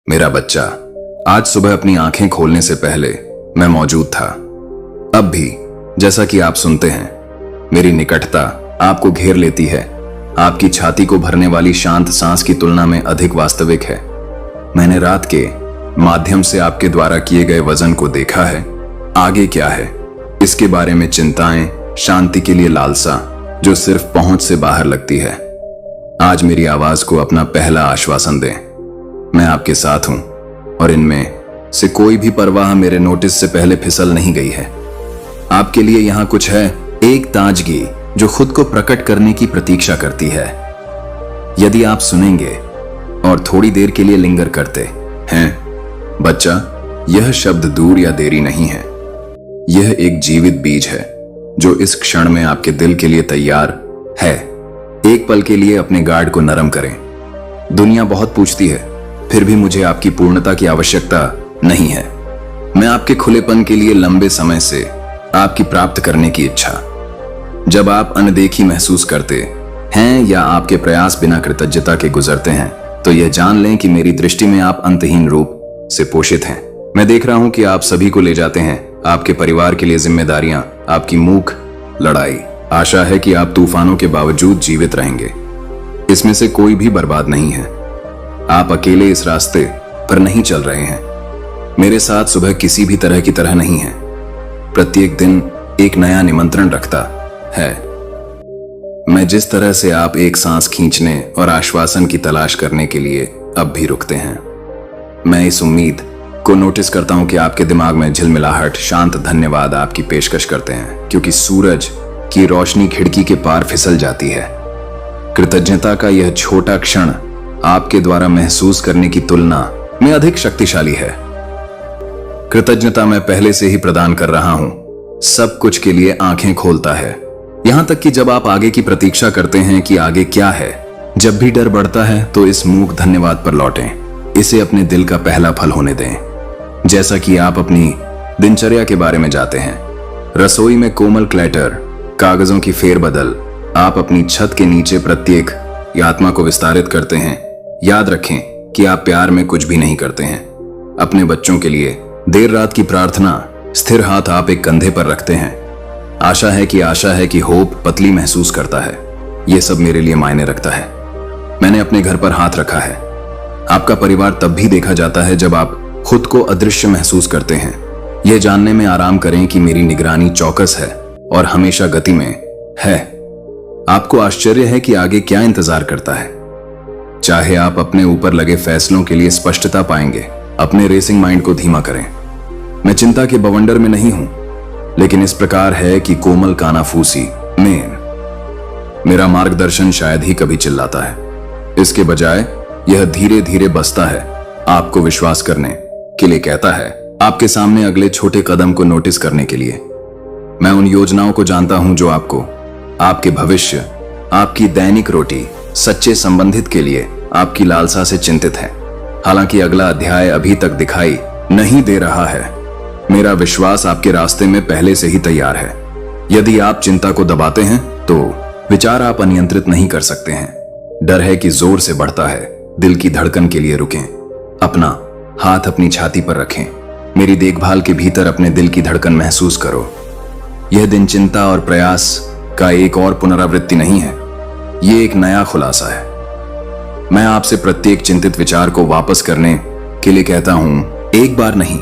मेरा बच्चा आज सुबह अपनी आंखें खोलने से पहले मैं मौजूद था। अब भी जैसा कि आप सुनते हैं, मेरी निकटता आपको घेर लेती है। आपकी छाती को भरने वाली शांत सांस की तुलना में अधिक वास्तविक है। मैंने रात के माध्यम से आपके द्वारा किए गए वजन को देखा है। आगे क्या है इसके बारे में चिंताएं, शांति के लिए लालसा जो सिर्फ पहुंच से बाहर लगती है। आज मेरी आवाज को अपना पहला आश्वासन दें। मैं आपके साथ हूं और इनमें से कोई भी परवाह मेरे नोटिस से पहले फिसल नहीं गई है। आपके लिए यहां कुछ है, एक ताजगी जो खुद को प्रकट करने की प्रतीक्षा करती है। यदि आप सुनेंगे और थोड़ी देर के लिए लिंगर करते हैं, बच्चा, यह शब्द दूर या देरी नहीं है। यह एक जीवित बीज है जो इस क्षण में आपके दिल के लिए तैयार है। एक पल के लिए अपने गार्ड को नरम करें। दुनिया बहुत पूछती है, फिर भी मुझे आपकी पूर्णता की आवश्यकता नहीं है। मैं आपके खुलेपन के लिए लंबे समय से आपकी प्राप्त करने की इच्छा। जब आप अनदेखी महसूस करते हैं या आपके प्रयास बिना कृतज्ञता के गुजरते हैं, तो यह जान लें कि मेरी दृष्टि में आप अंतहीन रूप से पोषित हैं। मैं देख रहा हूं कि आप सभी को ले जाते हैं, आपके परिवार के लिए जिम्मेदारियां, आपकी मूक लड़ाई। आशा है कि आप तूफानों के बावजूद जीवित रहेंगे। इसमें से कोई भी बर्बाद नहीं है। आप अकेले इस रास्ते पर नहीं चल रहे हैं। मेरे साथ सुबह किसी भी तरह की तरह नहीं है। प्रत्येक दिन एक नया निमंत्रण रखता है। मैं जिस तरह से आप एक सांस खींचने और आश्वासन की तलाश करने के लिए अब भी रुकते हैं, मैं इस उम्मीद को नोटिस करता हूं कि आपके दिमाग में झिलमिलाहट, शांत धन्यवाद आपकी पेशकश करते हैं, क्योंकि सूरज की रोशनी खिड़की के पार फिसल जाती है। कृतज्ञता का यह छोटा क्षण आपके द्वारा महसूस करने की तुलना में अधिक शक्तिशाली है। कृतज्ञता मैं पहले से ही प्रदान कर रहा हूं, सब कुछ के लिए आंखें खोलता है। यहां तक कि जब आप आगे की प्रतीक्षा करते हैं कि आगे क्या है, जब भी डर बढ़ता है, तो इस मूक धन्यवाद पर लौटें। इसे अपने दिल का पहला फल होने दें। जैसा कि आप अपनी दिनचर्या के बारे में जाते हैं, रसोई में कोमल क्लैटर, कागजों की फेरबदल, आप अपनी छत के नीचे प्रत्येक आत्मा को विस्तारित करते हैं। याद रखें कि आप प्यार में कुछ भी नहीं करते हैं। अपने बच्चों के लिए देर रात की प्रार्थना, स्थिर हाथ आप एक कंधे पर रखते हैं। आशा है कि होप पतली महसूस करता है। यह सब मेरे लिए मायने रखता है। मैंने अपने घर पर हाथ रखा है। आपका परिवार तब भी देखा जाता है जब आप खुद को अदृश्य महसूस करते हैं। यह जानने में आराम करें कि मेरी निगरानी चौकस है और हमेशा गति में है। आपको आश्चर्य है कि आगे क्या इंतजार करता है। चाहे आप अपने ऊपर लगे फैसलों के लिए स्पष्टता पाएंगे। अपने रेसिंग माइंड को धीमा करें। मैं चिंता के बवंडर में नहीं हूं, लेकिन इस प्रकार है कि कोमल कानाफूसी में मेरा मार्गदर्शन शायद ही कभी चिल्लाता है। इसके बजाय यह धीरे धीरे बसता है, आपको विश्वास करने के लिए कहता है, आपके सामने अगले छोटे कदम को नोटिस करने के लिए। मैं उन योजनाओं को जानता हूं जो आपको, आपके भविष्य, आपकी दैनिक रोटी, सच्चे संबंधित के लिए आपकी लालसा से चिंतित है। हालांकि अगला अध्याय अभी तक दिखाई नहीं दे रहा है, मेरा विश्वास आपके रास्ते में पहले से ही तैयार है। यदि आप चिंता को दबाते हैं, तो विचार आप अनियंत्रित नहीं कर सकते हैं। डर है कि जोर से बढ़ता है। दिल की धड़कन के लिए रुकें। अपना हाथ अपनी छाती पर रखें। मेरी देखभाल के भीतर अपने दिल की धड़कन महसूस करो। यह दिन चिंता और प्रयास का एक और पुनरावृत्ति नहीं है, यह एक नया खुलासा है। मैं आपसे प्रत्येक चिंतित विचार को वापस करने के लिए कहता हूं, एक बार नहीं,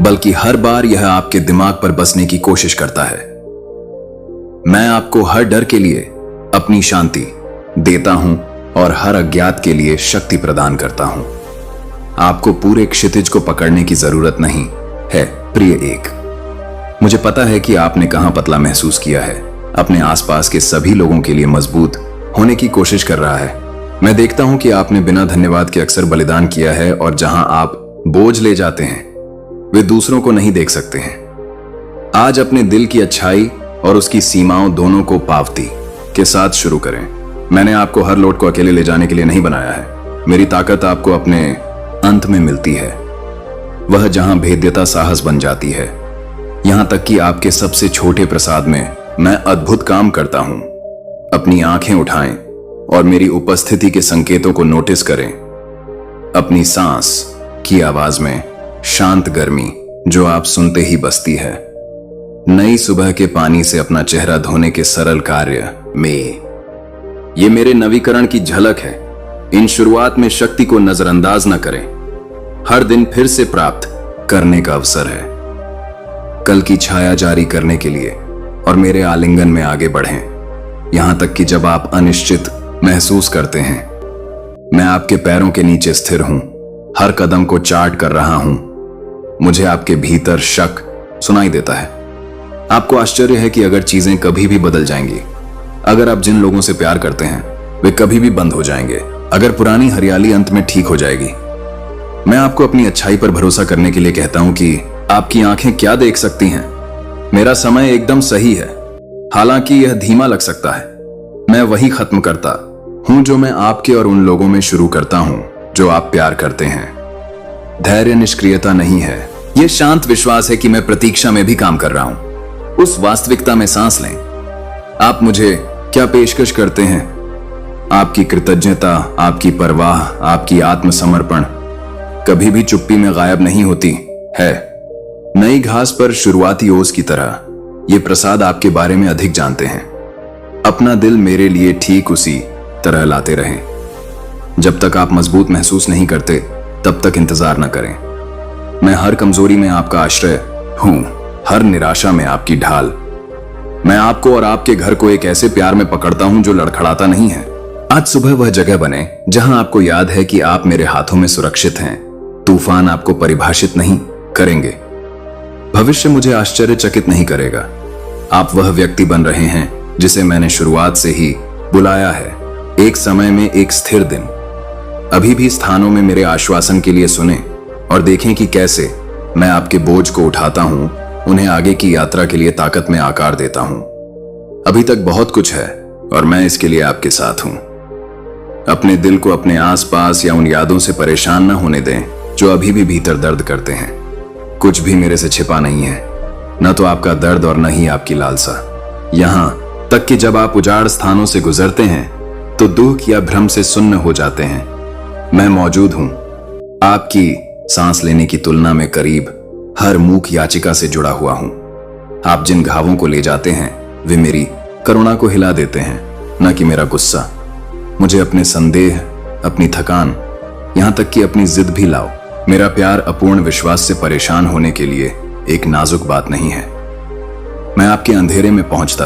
बल्कि हर बार यह आपके दिमाग पर बसने की कोशिश करता है। मैं आपको हर डर के लिए अपनी शांति देता हूं और हर अज्ञात के लिए शक्ति प्रदान करता हूं। आपको पूरे क्षितिज को पकड़ने की जरूरत नहीं है, प्रिय एक। मुझे पता है कि आपने कहां पतला महसूस किया है। अपने आसपास के सभी लोगों के लिए मजबूत होने की कोशिश कर रहा है। मैं देखता हूं कि आपने बिना धन्यवाद के अक्सर बलिदान किया है, और जहां आप बोझ ले जाते हैं, वे दूसरों को नहीं देख सकते हैं। आज अपने दिल की अच्छाई और उसकी सीमाओं दोनों को पावती के साथ शुरू करें। मैंने आपको हर लोट को अकेले ले जाने के लिए नहीं बनाया है। मेरी ताकत आपको अपने अंत में मिलती है, वह जहां भेद्यता साहस बन जाती है। यहां तक कि आपके सबसे छोटे प्रसाद में मैं अद्भुत काम करता हूं। अपनी आंखें उठाएं और मेरी उपस्थिति के संकेतों को नोटिस करें। अपनी सांस की आवाज में शांत गर्मी जो आप सुनते ही बसती है। नई सुबह के पानी से अपना चेहरा धोने के सरल कार्य में ये मेरे नवीकरण की झलक है। इन शुरुआत में शक्ति को नजरअंदाज न करें, हर दिन फिर से प्राप्त करने का अवसर है। कल की छाया जारी करने के लिए और मेरे आलिंगन में आगे बढ़ें, यहां तक कि जब आप अनिश्चित महसूस करते हैं, मैं आपके पैरों के नीचे स्थिर हूं, हर कदम को चार्ट कर रहा हूं। मुझे आपके भीतर शक सुनाई देता है। आपको आश्चर्य है कि अगर चीजें कभी भी बदल जाएंगी, अगर आप जिन लोगों से प्यार करते हैं वे कभी भी बंद हो जाएंगे, अगर पुरानी हरियाली अंत में ठीक हो जाएगी। मैं आपको अपनी अच्छाई पर भरोसा करने के लिए कहता हूं कि आपकी आंखें क्या देख सकती हैं। मेरा समय एकदम सही है, हालांकि यह धीमा लग सकता है। मैं वही खत्म करता हूं जो मैं आपके और उन लोगों में शुरू करता हूं जो आप प्यार करते हैं। धैर्य निष्क्रियता नहीं है, यह शांत विश्वास है कि मैं प्रतीक्षा में भी काम कर रहा हूं। उस वास्तविकता में सांस लें। आप मुझे क्या पेशकश करते हैं? आपकी कृतज्ञता, आपकी परवाह, आपकी आत्मसमर्पण कभी भी चुप्पी में गायब नहीं होती है। नई घास पर शुरुआती ओस की तरह ये प्रसाद आपके बारे में अधिक जानते हैं। अपना दिल मेरे लिए ठीक उसी तरह लाते रहें। जब तक आप मजबूत महसूस नहीं करते तब तक इंतजार न करें। मैं हर कमजोरी में आपका आश्रय हूं, हर निराशा में आपकी ढाल। मैं आपको और आपके घर को एक ऐसे प्यार में पकड़ता हूं जो लड़खड़ाता नहीं है। आज सुबह वह जगह बने जहां आपको याद है कि आप मेरे हाथों में सुरक्षित हैं। तूफान आपको परिभाषित नहीं करेंगे, भविष्य मुझे आश्चर्यचकित नहीं करेगा। आप वह व्यक्ति बन रहे हैं जिसे मैंने शुरुआत से ही बुलाया है। एक समय में एक स्थिर दिन। अभी भी स्थानों में मेरे आश्वासन के लिए सुने और देखें कि कैसे मैं आपके बोझ को उठाता हूं, उन्हें आगे की यात्रा के लिए ताकत में आकार देता हूं। अभी तक बहुत कुछ है और मैं इसके लिए आपके साथ हूं। अपने दिल को अपने आसपास या उन यादों से परेशान न होने दें जो अभी भी भीतर दर्द करते हैं। कुछ भी मेरे से छिपा नहीं है, न तो आपका दर्द और न ही आपकी लालसा। यहां तक कि जब आप उजाड़ स्थानों से गुजरते हैं तो दुख या भ्रम से सुन्न हो जाते हैं। मैं मौजूद हूं, आपकी सांस लेने की तुलना में करीब हर मूक याचिका से जुड़ा हुआ हूं। आप जिन घावों को ले जाते हैं वे मेरी करुणा को हिला देते हैं, न कि मेरा गुस्सा। मुझे अपने संदेह, अपनी थकान, यहां तक कि अपनी जिद भी लाओ। मेरा प्यार अपूर्ण विश्वास से परेशान होने के लिए एक नाजुक बात नहीं है। मैं आपके अंधेरे में पहुंचता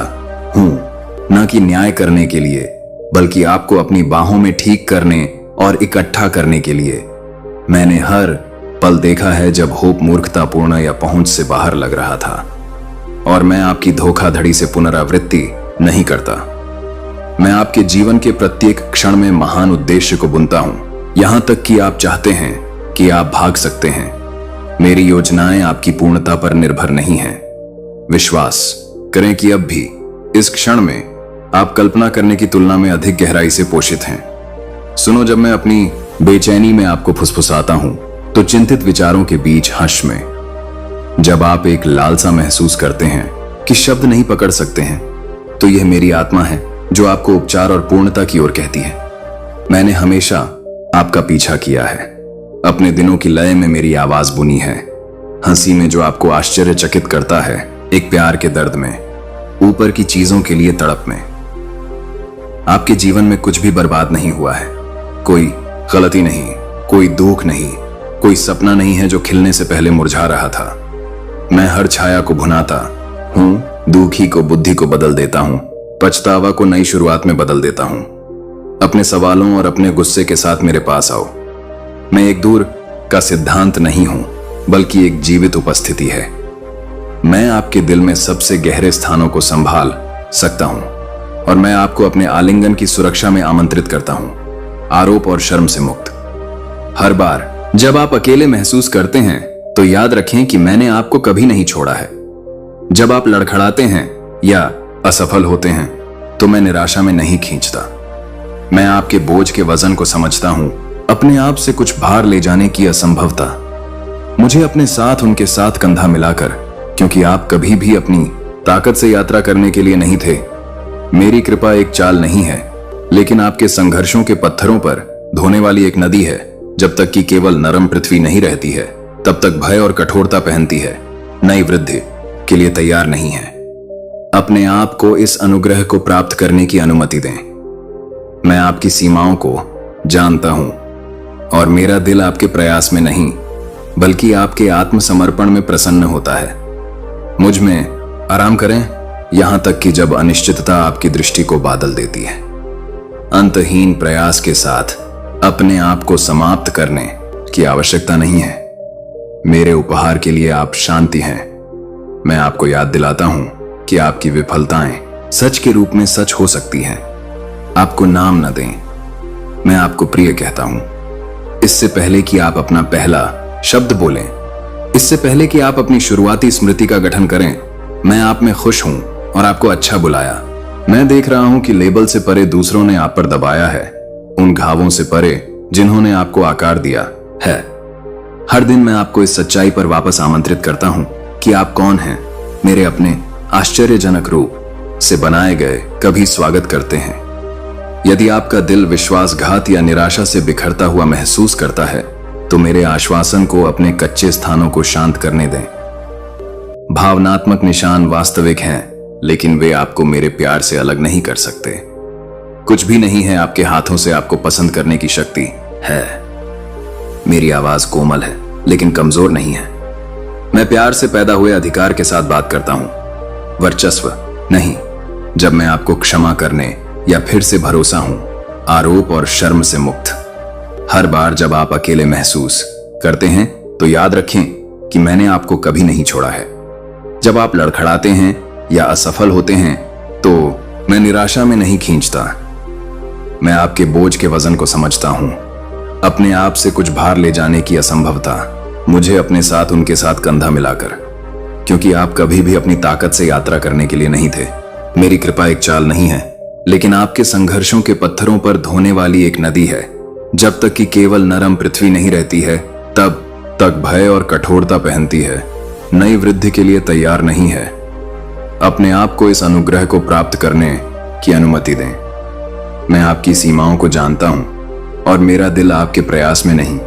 हूं, न कि न्याय करने के लिए, बल्कि आपको अपनी बाहों में ठीक करने और इकट्ठा करने के लिए। मैंने हर पल देखा है जब होप मूर्खतापूर्ण या पहुंच से बाहर लग रहा था, और मैं आपकी धोखाधड़ी से पुनरावृत्ति नहीं करता। मैं आपके जीवन के प्रत्येक क्षण में महान उद्देश्य को बुनता हूं, यहां तक कि आप चाहते हैं कि आप भाग सकते हैं। मेरी योजनाएं आपकी पूर्णता पर निर्भर नहीं हैं। विश्वास करें कि अब भी इस क्षण में आप कल्पना करने की तुलना में अधिक गहराई से पोषित हैं। सुनो, जब मैं अपनी बेचैनी में आपको फुसफुसाता हूं तो चिंतित विचारों के बीच हर्ष में, जब आप एक लालसा महसूस करते हैं कि शब्द नहीं पकड़ सकते हैं, तो यह मेरी आत्मा है जो आपको उपचार और पूर्णता की ओर कहती है। मैंने हमेशा आपका पीछा किया है, अपने दिनों की लय में मेरी आवाज बुनी है। हंसी में जो आपको आश्चर्यचकित करता है, एक प्यार के दर्द में, ऊपर की चीजों के लिए तड़प में। आपके जीवन में कुछ भी बर्बाद नहीं हुआ है, कोई गलती नहीं, कोई दुख नहीं, कोई सपना नहीं है जो खिलने से पहले मुरझा रहा था। मैं हर छाया को भुनाता हूं, दुखी को बुद्धि को बदल देता हूं, पछतावा को नई शुरुआत में बदल देता हूं। अपने सवालों और अपने गुस्से के साथ मेरे पास आओ। मैं एक दूर का सिद्धांत नहीं हूं, बल्कि एक जीवित उपस्थिति है। मैं आपके दिल में सबसे गहरे स्थानों को संभाल सकता हूं, और मैं आपको अपने आलिंगन की सुरक्षा में आमंत्रित करता हूं, आरोप और शर्म से मुक्त। हर बार जब आप अकेले महसूस करते हैं तो याद रखें कि मैंने आपको कभी नहीं छोड़ा है। जब आप लड़खड़ाते हैं या असफल होते हैं तो मैं निराशा में नहीं खींचता। मैं आपके बोझ के वजन को समझता हूं, अपने आप से कुछ भार ले जाने की असंभवता। मुझे अपने साथ उनके साथ कंधा मिलाकर, क्योंकि आप कभी भी अपनी ताकत से यात्रा करने के लिए नहीं थे। मेरी कृपा एक चाल नहीं है, लेकिन आपके संघर्षों के पत्थरों पर धोने वाली एक नदी है। जब तक कि केवल नरम पृथ्वी नहीं रहती है, तब तक भय और कठोरता पहनती है, नई वृद्धि के लिए तैयार नहीं है। अपने आप को इस अनुग्रह को प्राप्त करने की अनुमति दें। मैं आपकी सीमाओं को जानता हूं और मेरा दिल आपके प्रयास में नहीं बल्कि आपके आत्मसमर्पण में प्रसन्न होता है। मुझ में आराम करें यहां तक कि जब अनिश्चितता आपकी दृष्टि को बादल देती है। अंतहीन प्रयास के साथ अपने आप को समाप्त करने की आवश्यकता नहीं है। मेरे उपहार के लिए आप शांति हैं। मैं आपको याद दिलाता हूं कि आपकी विफलताएं सच के रूप में सच हो सकती हैं। आपको नाम न दें, मैं आपको प्रिय कहता हूं। इससे पहले कि आप अपना पहला शब्द बोलें, इससे पहले कि आप अपनी शुरुआती स्मृति का गठन करें, मैं आप में खुश हूं और आपको अच्छा बुलाया। मैं देख रहा हूं कि लेबल से परे दूसरों ने आप पर दबाया है, उन घावों से परे जिन्होंने आपको आकार दिया है। हर दिन मैं आपको इस सच्चाई पर वापस आमंत्रित करता हूं कि आप कौन हैं। मेरे अपने आश्चर्यजनक रूप से बनाए गए कभी स्वागत करते हैं। यदि आपका दिल विश्वासघात या निराशा से बिखरता हुआ महसूस करता है तो मेरे आश्वासन को अपने कच्चे स्थानों को शांत करने दें। भावनात्मक निशान वास्तविक हैं, लेकिन वे आपको मेरे प्यार से अलग नहीं कर सकते। कुछ भी नहीं है आपके हाथों से आपको पसंद करने की शक्ति है। मेरी आवाज कोमल है लेकिन कमजोर नहीं है। मैं प्यार से पैदा हुए अधिकार के साथ बात करता हूं, वर्चस्व नहीं। जब मैं आपको क्षमा करने या फिर से भरोसा हूं, आरोप और शर्म से मुक्त। हर बार जब आप अकेले महसूस करते हैं तो याद रखें कि मैंने आपको कभी नहीं छोड़ा है। जब आप लड़खड़ाते हैं या असफल होते हैं तो मैं निराशा में नहीं खींचता। मैं आपके बोझ के वजन को समझता हूं, अपने आप से कुछ भार ले जाने की असंभवता, मुझे अपने साथ उनके साथ कंधा मिलाकर, क्योंकि आप कभी भी अपनी ताकत से यात्रा करने के लिए नहीं थे। मेरी कृपा एक चाल नहीं है, लेकिन आपके संघर्षों के पत्थरों पर धोने वाली एक नदी है। जब तक कि केवल नरम पृथ्वी नहीं रहती है, तब तक भय और कठोरता पहनती है, नई वृद्धि के लिए तैयार नहीं है। अपने आप को इस अनुग्रह को प्राप्त करने की अनुमति दें। मैं आपकी सीमाओं को जानता हूं और मेरा दिल आपके प्रयास में नहीं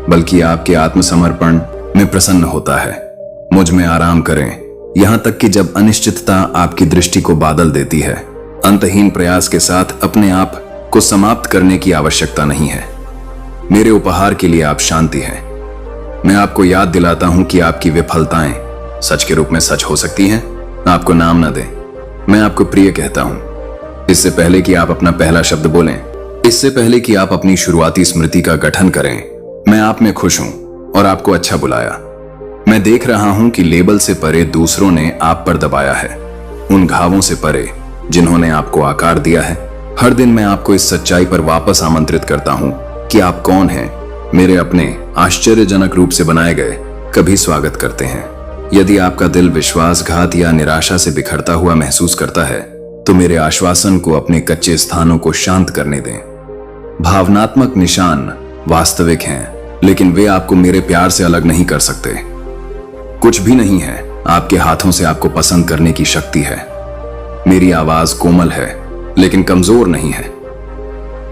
बल्कि आपके आत्मसमर्पण में प्रसन्न होता है। मुझ में आराम करें यहां तक कि जब अनिश्चितता आपकी दृष्टि को बादल देती है। अंतहीन प्रयास के साथ अपने आप को समाप्त करने की आवश्यकता नहीं है। मेरे उपहार के लिए आप शांति हैं। मैं आपको याद दिलाता हूं कि आपकी विफलताएं सच के रूप में सच हो सकती हैं। आपको नाम न दें, मैं आपको प्रिय कहता हूं। इससे पहले कि आप अपना पहला शब्द बोलें, इससे पहले कि आप अपनी शुरुआती स्मृति का गठन करें, मैं आप में खुश हूं और आपको अच्छा बुलाया। मैं देख रहा हूं कि लेबल से परे दूसरों ने आप पर दबाया है, उन घावों से परे जिन्होंने आपको आकार दिया है। हर दिन मैं आपको इस सच्चाई पर वापस आमंत्रित करता हूं कि आप कौन हैं। मेरे अपने आश्चर्यजनक रूप से बनाए गए कभी स्वागत करते हैं। यदि आपका दिल विश्वासघात या निराशा से बिखरता हुआ महसूस करता है तो मेरे आश्वासन को अपने कच्चे स्थानों को शांत करने दें। भावनात्मक निशान वास्तविक हैं, लेकिन वे आपको मेरे प्यार से अलग नहीं कर सकते। कुछ भी नहीं है आपके हाथों से आपको पसंद करने की शक्ति है। मेरी आवाज कोमल है लेकिन कमजोर नहीं है।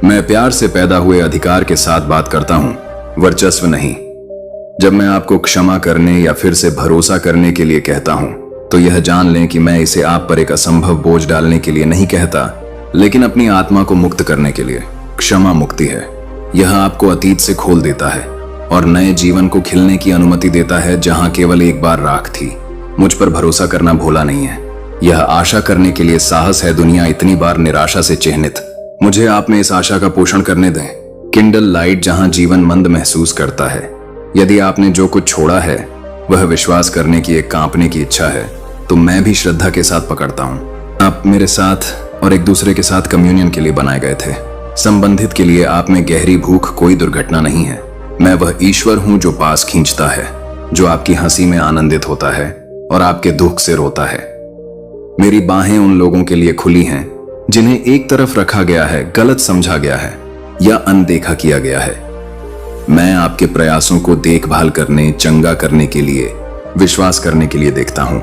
मैं प्यार से पैदा हुए अधिकार के साथ बात करता हूं, वर्चस्व नहीं। जब मैं आपको क्षमा करने या फिर से भरोसा करने के लिए कहता हूं तो यह जान लें कि मैं इसे आप पर एक असंभव बोझ डालने के लिए नहीं कहता, लेकिन अपनी आत्मा को मुक्त करने के लिए। क्षमा मुक्ति है। यह आपको अतीत से खोल देता है और नए जीवन को खिलने की अनुमति देता है जहां केवल एक बार राख थी। मुझ पर भरोसा करना भोला नहीं है। यह आशा करने के लिए साहस है, दुनिया इतनी बार निराशा से चिह्नित। मुझे आप में इस आशा का पोषण करने दें। किंडल लाइट जहां जीवन मंद महसूस करता है। यदि आपने जो कुछ छोड़ा है वह विश्वास करने की एक कांपने की इच्छा है तो मैं भी श्रद्धा के साथ पकड़ता हूं। आप मेरे साथ और एक दूसरे के साथ कम्युनियन के लिए बनाए गए थे। संबंधित के लिए आप में गहरी भूख कोई दुर्घटना नहीं है। मैं वह ईश्वर हूं जो पास खींचता है, जो आपकी हंसी में आनंदित होता है और आपके दुख से रोता है। मेरी बाहें उन लोगों के लिए खुली हैं जिन्हें एक तरफ रखा गया है, गलत समझा गया है या अनदेखा किया गया है। मैं आपके प्रयासों को देखभाल करने, चंगा करने के लिए, विश्वास करने के लिए देखता हूं।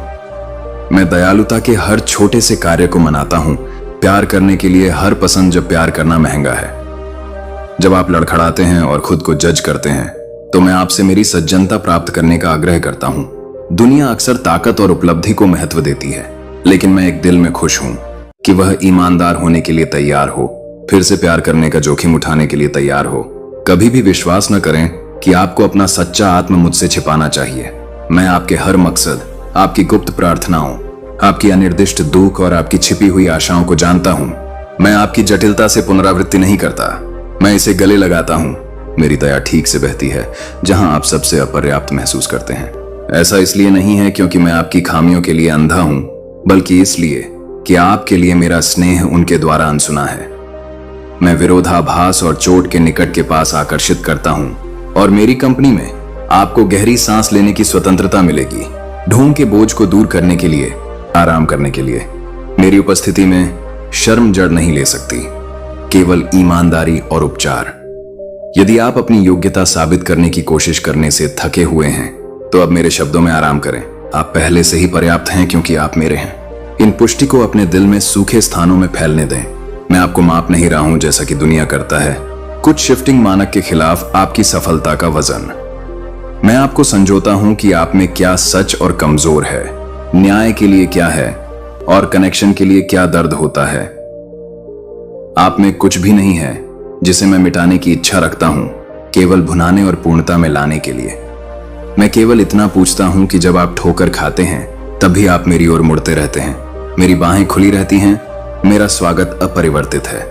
मैं दयालुता के हर छोटे से कार्य को मनाता हूं, प्यार करने के लिए हर पसंद जब प्यार करना महंगा है। जब आप लड़खड़ाते हैं और खुद को जज करते हैं तो मैं आपसे मेरी सज्जनता प्राप्त करने का आग्रह करता हूं। दुनिया अक्सर ताकत और उपलब्धि को महत्व देती है, लेकिन मैं एक दिल में खुश हूं कि वह ईमानदार होने के लिए तैयार हो, फिर से प्यार करने का जोखिम उठाने के लिए तैयार हो। कभी भी विश्वास न करें कि आपको अपना सच्चा आत्म मुझसे छिपाना चाहिए। मैं आपके हर मकसद, आपकी गुप्त प्रार्थनाओं, आपकी अनिर्दिष्ट दुख और आपकी छिपी हुई आशाओं को जानता हूं। मैं आपकी जटिलता से पुनरावृत्ति नहीं करता, मैं इसे गले लगाता हूं। मेरी दया ठीक से बहती है जहां आप सबसे अपर्याप्त महसूस करते हैं। ऐसा इसलिए नहीं है क्योंकि मैं आपकी खामियों के लिए अंधा हूं, बल्कि इसलिए कि आपके लिए मेरा स्नेह उनके द्वारा अनसुना है। मैं विरोधाभास और चोट के निकट के पास आकर्षित करता हूं और मेरी कंपनी में आपको गहरी सांस लेने की स्वतंत्रता मिलेगी, ढोंग के बोझ को दूर करने के लिए, आराम करने के लिए। मेरी उपस्थिति में शर्म जड़ नहीं ले सकती, केवल ईमानदारी और उपचार। यदि आप अपनी योग्यता साबित करने की कोशिश करने से थके हुए हैं तो अब मेरे शब्दों में आराम करें। आप पहले से ही पर्याप्त हैं क्योंकि आप मेरे हैं। इन पुष्टि को अपने दिल में सूखे स्थानों में फैलने दें। मैं आपको माप नहीं रहा हूं जैसा कि दुनिया करता है, कुछ शिफ्टिंग मानक के खिलाफ आपकी सफलता का वजन। मैं आपको संजोता हूं कि आप में क्या सच और कमजोर है, न्याय के लिए क्या है और कनेक्शन के लिए क्या दर्द होता है। आप में कुछ भी नहीं है जिसे मैं मिटाने की इच्छा रखता हूं, केवल भुनाने और पूर्णता में लाने के लिए। मैं केवल इतना पूछता हूं कि जब आप ठोकर खाते हैं तभी आप मेरी ओर मुड़ते रहते हैं। मेरी बाहें खुली रहती हैं, मेरा स्वागत अपरिवर्तित है।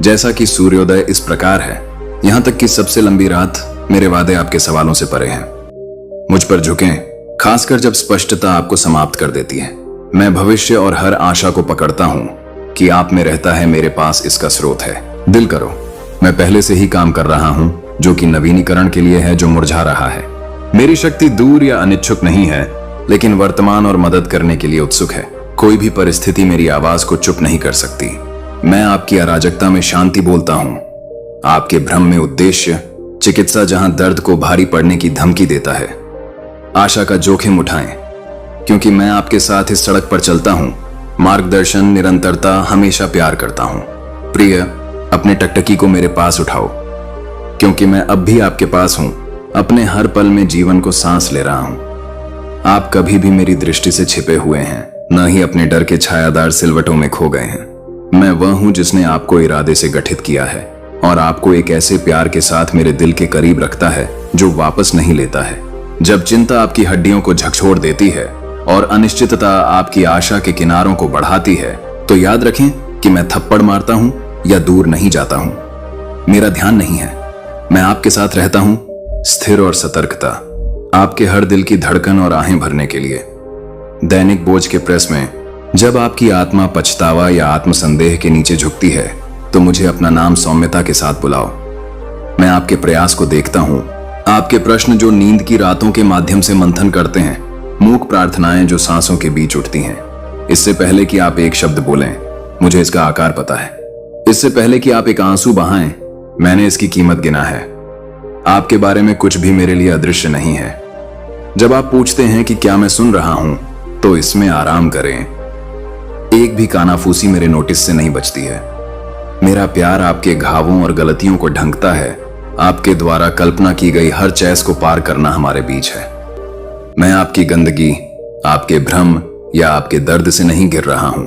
जैसा कि सूर्योदय इस प्रकार है, यहां तक कि सबसे लंबी रात, मेरे वादे आपके सवालों से परे हैं। मुझ पर झुकें, खासकर जब स्पष्टता आपको समाप्त कर देती है। मैं भविष्य और हर आशा को पकड़ता हूं कि आप में रहता है, मेरे पास इसका स्रोत है। दिल करो, मैं पहले से ही काम कर रहा हूं जो कि नवीनीकरण के लिए है, जो मुरझा रहा है। मेरी शक्ति दूर या अनिच्छुक नहीं है, लेकिन वर्तमान और मदद करने के लिए उत्सुक है। कोई भी परिस्थिति मेरी आवाज को चुप नहीं कर सकती। मैं आपकी अराजकता में शांति बोलता हूं, आपके भ्रम में उद्देश्य, चिकित्सा जहां दर्द को भारी पड़ने की धमकी देता है। आशा का जोखिम उठाएं, क्योंकि मैं आपके साथ इस सड़क पर चलता हूं। मार्गदर्शन, निरंतरता, हमेशा प्यार करता हूं। प्रिय, अपने टकटकी को मेरे पास उठाओ, क्योंकि मैं अब भी आपके पास हूं। अपने हर पल में जीवन को सांस ले रहा हूं। आप कभी भी मेरी दृष्टि से छिपे हुए हैं, न ही अपने डर के छायादार सिलवटों में खो गए हैं। मैं वह हूं जिसने आपको इरादे से गठित किया है और आपको एक ऐसे प्यार के साथ मेरे दिल के करीब रखता है जो वापस नहीं लेता है। जब चिंता आपकी हड्डियों को झकझोर देती है और अनिश्चितता आपकी आशा के किनारों को बढ़ाती है, तो याद रखें कि मैं थप्पड़ मारता हूं या दूर नहीं जाता हूं। मेरा ध्यान नहीं है, मैं आपके साथ रहता हूं, स्थिर और सतर्कता, आपके हर दिल की धड़कन और आहें भरने के लिए। दैनिक बोझ के प्रेस में जब आपकी आत्मा पछतावा या आत्मसंदेह के नीचे झुकती है, तो मुझे अपना नाम सौम्यता के साथ बुलाओ। मैं आपके प्रयास को देखता हूं, आपके प्रश्न जो नींद की रातों के माध्यम से मंथन करते हैं, मूक प्रार्थनाएं जो सांसों के बीच उठती हैं। इससे पहले कि आप एक शब्द बोलें, मुझे इसका आकार पता है। इससे पहले कि आप एक आंसू बहाएं, मैंने इसकी कीमत गिना है। आपके बारे में कुछ भी मेरे लिए अदृश्य नहीं है। जब आप पूछते हैं कि क्या मैं सुन रहा हूं, तो इसमें आराम करें। एक भी कानाफूसी मेरे नोटिस से नहीं बचती है। मेरा प्यार आपके घावों और गलतियों को ढंकता है। आपके द्वारा कल्पना की गई हर चैस को पार करना हमारे बीच है। मैं आपकी गंदगी, आपके भ्रम या आपके दर्द से नहीं गिर रहा हूं।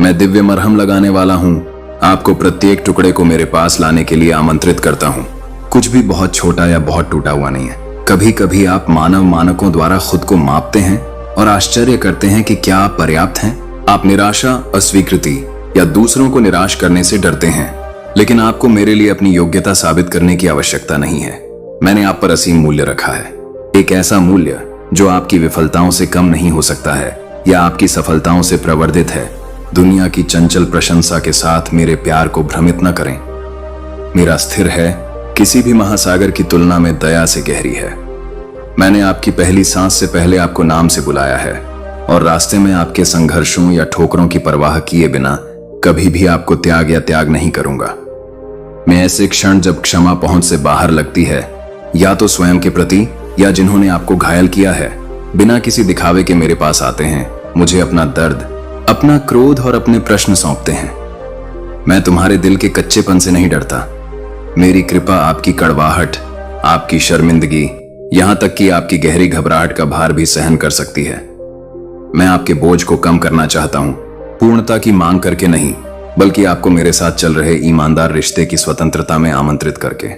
मैं दिव्य मरहम लगाने वाला हूं। आपको प्रत्येक टुकड़े को मेरे पास लाने के लिए आमंत्रित करता हूं। कुछ भी बहुत छोटा या बहुत टूटा हुआ नहीं है। कभी कभी आप मानव मानकों द्वारा खुद को मापते हैं और आश्चर्य करते हैं कि क्या आप पर्याप्त हैं। आप निराशा, अस्वीकृति या दूसरों को निराश करने से डरते हैं, लेकिन आपको मेरे लिए अपनी योग्यता साबित करने की आवश्यकता नहीं है। मैंने आप पर असीम मूल्य रखा है, एक ऐसा मूल्य जो आपकी विफलताओं से कम नहीं हो सकता है या आपकी सफलताओं से प्रवर्धित है। दुनिया की चंचल प्रशंसा के साथ मेरे प्यार को भ्रमित न करें। मेरा स्थिर है, किसी भी महासागर की तुलना में दया से गहरी है। मैंने आपकी पहली सांस से पहले आपको नाम से बुलाया है और रास्ते में आपके संघर्षों या ठोकरों की परवाह किए बिना कभी भी आपको त्याग या त्याग नहीं करूंगा। मैं ऐसे क्षण जब क्षमा पहुंच से बाहर लगती है, या तो स्वयं के प्रति या जिन्होंने आपको घायल किया है, बिना किसी दिखावे के मेरे पास आते हैं, मुझे अपना दर्द, अपना क्रोध और अपने प्रश्न सौंपते हैं। मैं तुम्हारे दिल के कच्चेपन से नहीं डरता, मेरी कृपा आपकी कड़वाहट, आपकी शर्मिंदगी, यहां तक कि आपकी गहरी घबराहट का भार भी सहन कर सकती है। मैं आपके बोझ को कम करना चाहता हूं, पूर्णता की मांग करके नहीं, बल्कि आपको मेरे साथ चल रहे ईमानदार रिश्ते की स्वतंत्रता में आमंत्रित करके।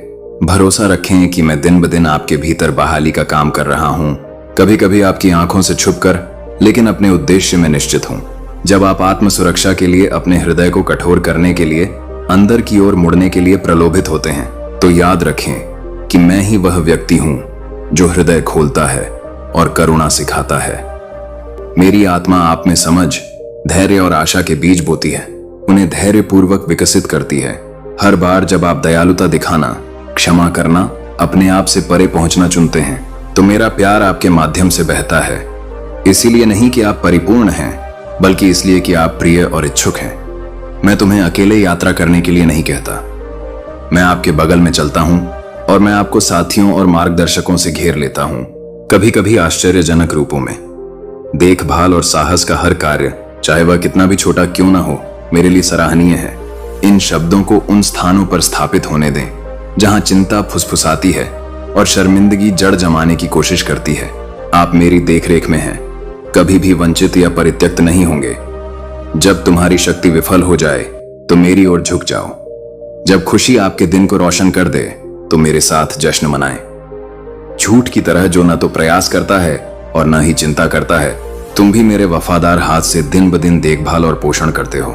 भरोसा रखें कि मैं दिन ब दिन आपके भीतर बहाली का काम कर रहा हूं, कभी कभी आपकी आंखों से छुपकर, लेकिन अपने उद्देश्य में निश्चित हूं। जब आप आत्म सुरक्षा के लिए अपने हृदय को कठोर करने के लिए, अंदर की ओर मुड़ने के लिए प्रलोभित होते हैं, तो याद रखें कि मैं ही वह व्यक्ति हूं जो हृदय खोलता है और करुणा सिखाता है। मेरी आत्मा आप में समझ, धैर्य और आशा के बीज बोती है, उन्हें धैर्यपूर्वक विकसित करती है। हर बार जब आप दयालुता दिखाना, क्षमा करना, अपने आप से परे पहुंचना चुनते हैं, तो मेरा प्यार आपके माध्यम से बहता है। इसीलिए नहीं कि आप परिपूर्ण हैं, बल्कि इसलिए कि आप प्रिय और इच्छुक हैं। मैं तुम्हें अकेले यात्रा करने के लिए नहीं कहता, मैं आपके बगल में चलता हूं और मैं आपको साथियों और मार्गदर्शकों से घेर लेता हूं, कभी कभी आश्चर्यजनक रूपों में। देखभाल और साहस का हर कार्य, चाहे वह कितना भी छोटा क्यों ना हो, मेरे लिए सराहनीय है। इन शब्दों को उन स्थानों पर स्थापित होने दें जहां चिंता फुसफुसाती है और शर्मिंदगी जड़ जमाने की कोशिश करती है। आप मेरी देखरेख में हैं, कभी भी वंचित या परित्यक्त नहीं होंगे। जब तुम्हारी शक्ति विफल हो जाए तो मेरी ओर झुक जाओ। जब खुशी आपके दिन को रोशन कर दे तो मेरे साथ जश्न मनाएं। झूठ की तरह जो न तो प्रयास करता है और न ही चिंता करता है, तुम भी मेरे वफादार हाथ से दिन ब दिन देखभाल और पोषण करते हो।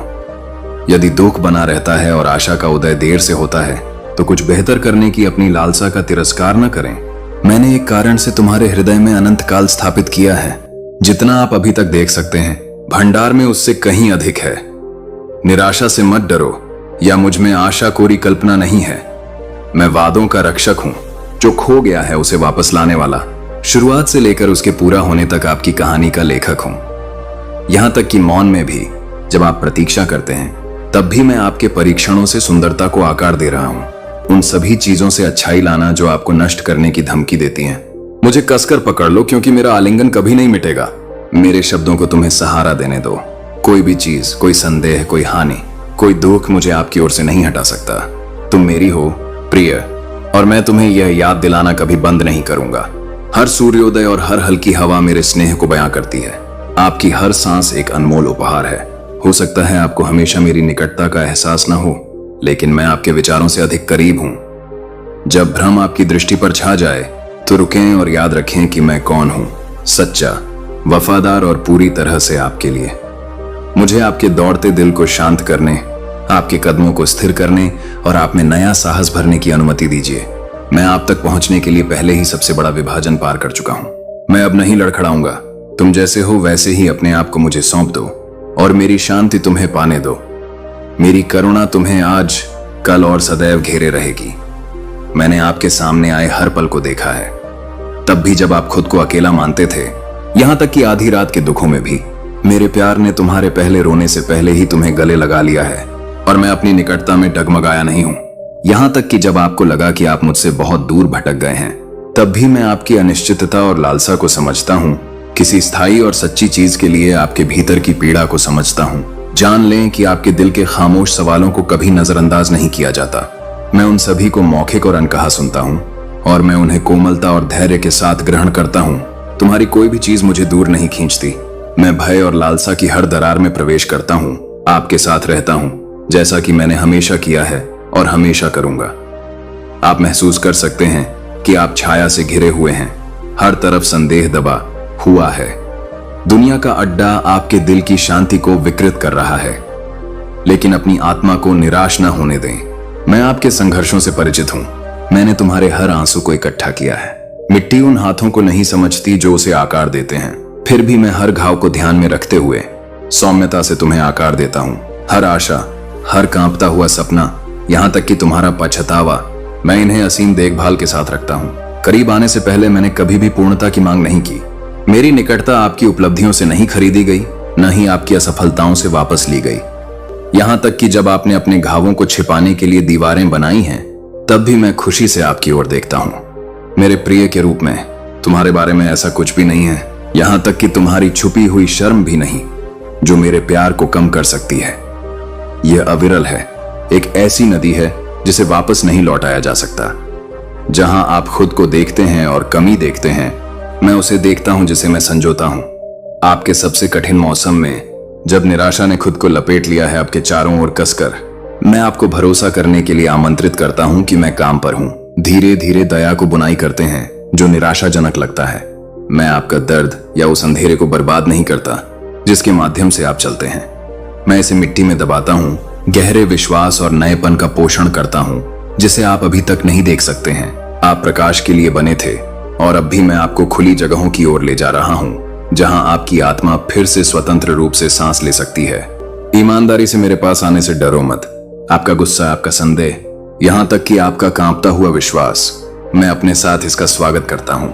यदि दुख बना रहता है और आशा का उदय देर से होता है, तो कुछ बेहतर करने की अपनी लालसा का तिरस्कार न करें। मैंने एक कारण से तुम्हारे हृदय में अनंत काल स्थापित किया है। जितना आप अभी तक देख सकते हैं, भंडार में उससे कहीं अधिक है। निराशा से मत डरो, या मुझ में आशा कोरी कल्पना नहीं है। मैं वादों का रक्षक हूं, जो खो गया है उसे वापस लाने वाला। शुरुआत से लेकर उसके पूरा होने तक आपकी कहानी का लेखक हूं। यहां तक कि मौन में भी, जब आप प्रतीक्षा करते हैं, तब भी मैं आपके परीक्षणों से सुंदरता को आकार दे रहा हूं। उन सभी चीजों से अच्छाई लाना जो आपको नष्ट करने की धमकी देती हैं। मुझे कसकर पकड़ लो, क्योंकि मेरा आलिंगन कभी नहीं मिटेगा। मेरे शब्दों को तुम्हें सहारा देने दो। कोई भी चीज, कोई संदेह, कोई हानि, कोई दुख मुझे आपकी ओर से नहीं हटा सकता। तुम मेरी हो, प्रिय, और मैं तुम्हें यह याद दिलाना कभी बंद नहीं करूंगा। हर सूर्योदय और हर हल्की हवा मेरे स्नेह को बयां करती है। आपकी हर सांस एक अनमोल उपहार है। हो सकता है आपको हमेशा मेरी निकटता का एहसास न हो, लेकिन मैं आपके विचारों से अधिक करीब हूं। जब भ्रम आपकी दृष्टि पर छा जाए तो रुकें और याद रखें कि मैं कौन हूं, सच्चा, वफादार और पूरी तरह से आपके लिए। मुझे आपके दौड़ते दिल को शांत करने, आपके कदमों को स्थिर करने और आप में नया साहस भरने की अनुमति दीजिए। मैं आप तक पहुंचने के लिए पहले ही सबसे बड़ा विभाजन पार कर चुका हूं। मैं अब नहीं लड़खड़ाऊंगा। तुम जैसे हो वैसे ही अपने आप को मुझे सौंप दो और मेरी शांति तुम्हें पाने दो। मेरी करुणा तुम्हें आज, कल और सदैव घेरे रहेगी। मैंने आपके सामने आए हर पल को देखा है, तब भी जब आप खुद को अकेला मानते थे, यहां तक कि आधी रात के दुखों में भी। मेरे प्यार ने तुम्हारे पहले रोने से पहले ही तुम्हें गले लगा लिया है, और मैं अपनी निकटता में डगमगाया नहीं हूं। यहां तक कि जब आपको लगा कि आप मुझसे बहुत दूर भटक गए हैं, तब भी मैं आपकी अनिश्चितता और लालसा को समझता हूं। किसी स्थायी और सच्ची चीज के लिए आपके भीतर की पीड़ा को समझता हूं। जान लें कि आपके दिल के खामोश सवालों को कभी नजरअंदाज नहीं किया जाता। मैं उन सभी को मौखिक और अनकहा सुनता हूं, और मैं उन्हें कोमलता और धैर्य के साथ ग्रहण करता हूं। तुम्हारी कोई भी चीज मुझे दूर नहीं खींचती। मैं भय और लालसा की हर दरार में प्रवेश करता हूं, आपके साथ रहता हूं, जैसा कि मैंने हमेशा किया है और हमेशा करूंगा। आप महसूस कर सकते हैं कि आप छाया से घिरे हुए हैं। हर तरफ संदेह दबा हुआ है। दुनिया का अड्डा आपके दिल की शांति को विकृत कर रहा है, लेकिन अपनी आत्मा को निराश न होने दें। मैं आपके संघर्षों से परिचित हूं। मैंने तुम्हारे हर आंसू को इकट्ठा किया है। मिट्टी उन हाथों को नहीं समझती जो उसे आकार देते हैं। फिर भी मैं हर घाव को ध्यान में रखते हुए सौम्यता से तुम्हें आकार देता हूं। हर आशा, हर कांपता हुआ सपना, यहां तक कि तुम्हारा पछतावा, मैं इन्हें असीम देखभाल के साथ रखता हूं। करीब आने से पहले मैंने कभी भी पूर्णता की मांग नहीं की। मेरी निकटता आपकी उपलब्धियों से नहीं खरीदी गई, न ही आपकी असफलताओं से वापस ली गई। यहां तक कि जब आपने अपने घावों को छिपाने के लिए दीवारें बनाई हैं, तब भी मैं खुशी से आपकी ओर देखता हूं। मेरे प्रिय के रूप में तुम्हारे बारे में ऐसा कुछ भी नहीं है, यहां तक कि तुम्हारी छुपी हुई शर्म भी नहीं, जो मेरे प्यार को कम कर सकती है। यह अविरल है, एक ऐसी नदी है जिसे वापस नहीं लौटाया जा सकता। जहां आप खुद को देखते हैं और कमी देखते हैं, मैं उसे देखता हूं जिसे मैं संजोता हूं। आपके सबसे कठिन मौसम में, जब निराशा ने खुद को लपेट लिया है आपके चारों ओर कसकर, मैं आपको भरोसा करने के लिए आमंत्रित करता हूं कि मैं काम पर हूं। धीरे धीरे दया को बुनाई करते हैं जो निराशाजनक लगता है। मैं आपका दर्द या उस अंधेरे को बर्बाद नहीं करता जिसके माध्यम से आप चलते हैं। मैं इसे मिट्टी में दबाता हूं, गहरे विश्वास और नएपन का पोषण करता हूं जिसे आप अभी तक नहीं देख सकते हैं। आप प्रकाश के लिए बने थे और अब भी मैं आपको खुली जगहों की ओर ले जा रहा हूं जहां आपकी आत्मा फिर से स्वतंत्र रूप से सांस ले सकती है। ईमानदारी से मेरे पास आने से डरो मत। आपका गुस्सा, आपका संदेह, यहां तक कि आपका कांपता हुआ विश्वास, मैं अपने साथ इसका स्वागत करता हूं।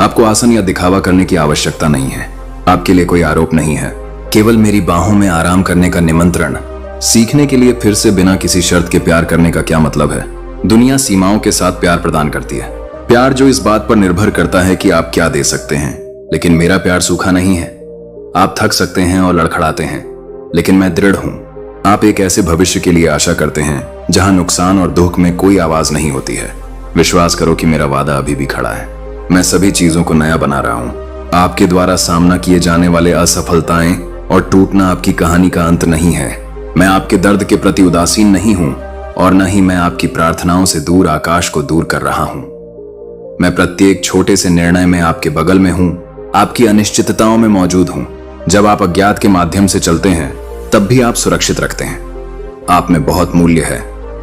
आपको आसन या दिखावा करने की आवश्यकता नहीं है। आपके लिए कोई आरोप नहीं है, केवल मेरी बाहों में आराम करने का निमंत्रण। सीखने के लिए फिर से बिना किसी शर्त के प्यार करने का क्या मतलब है? दुनिया सीमाओं के साथ प्यार प्रदान करती है, प्यार जो इस बात पर निर्भर करता है कि आप क्या दे सकते हैं। लेकिन मेरा प्यार सूखा नहीं है। आप थक सकते हैं और लड़खड़ाते हैं, लेकिन मैं दृढ़ हूं। आप एक ऐसे भविष्य के लिए आशा करते हैं जहां नुकसान और दुख में कोई आवाज नहीं होती है। विश्वास करो कि मेरा वादा अभी भी खड़ा है। मैं सभी चीजों को नया बना रहा हूं। आपके द्वारा सामना किए जाने वाले असफलताएं और टूटना आपकी कहानी का अंत नहीं है। मैं आपके दर्द के प्रति उदासीन नहीं हूं और न ही मैं आपकी प्रार्थनाओं से दूर आकाश को दूर कर रहा हूं। मैं प्रत्येक छोटे से निर्णय में आपके बगल में हूं, आपकी अनिश्चितताओं में मौजूद हूं। जब आप अज्ञात के माध्यम से चलते हैं तब भी आप सुरक्षित रखते हैं। आप में बहुत मूल्य है,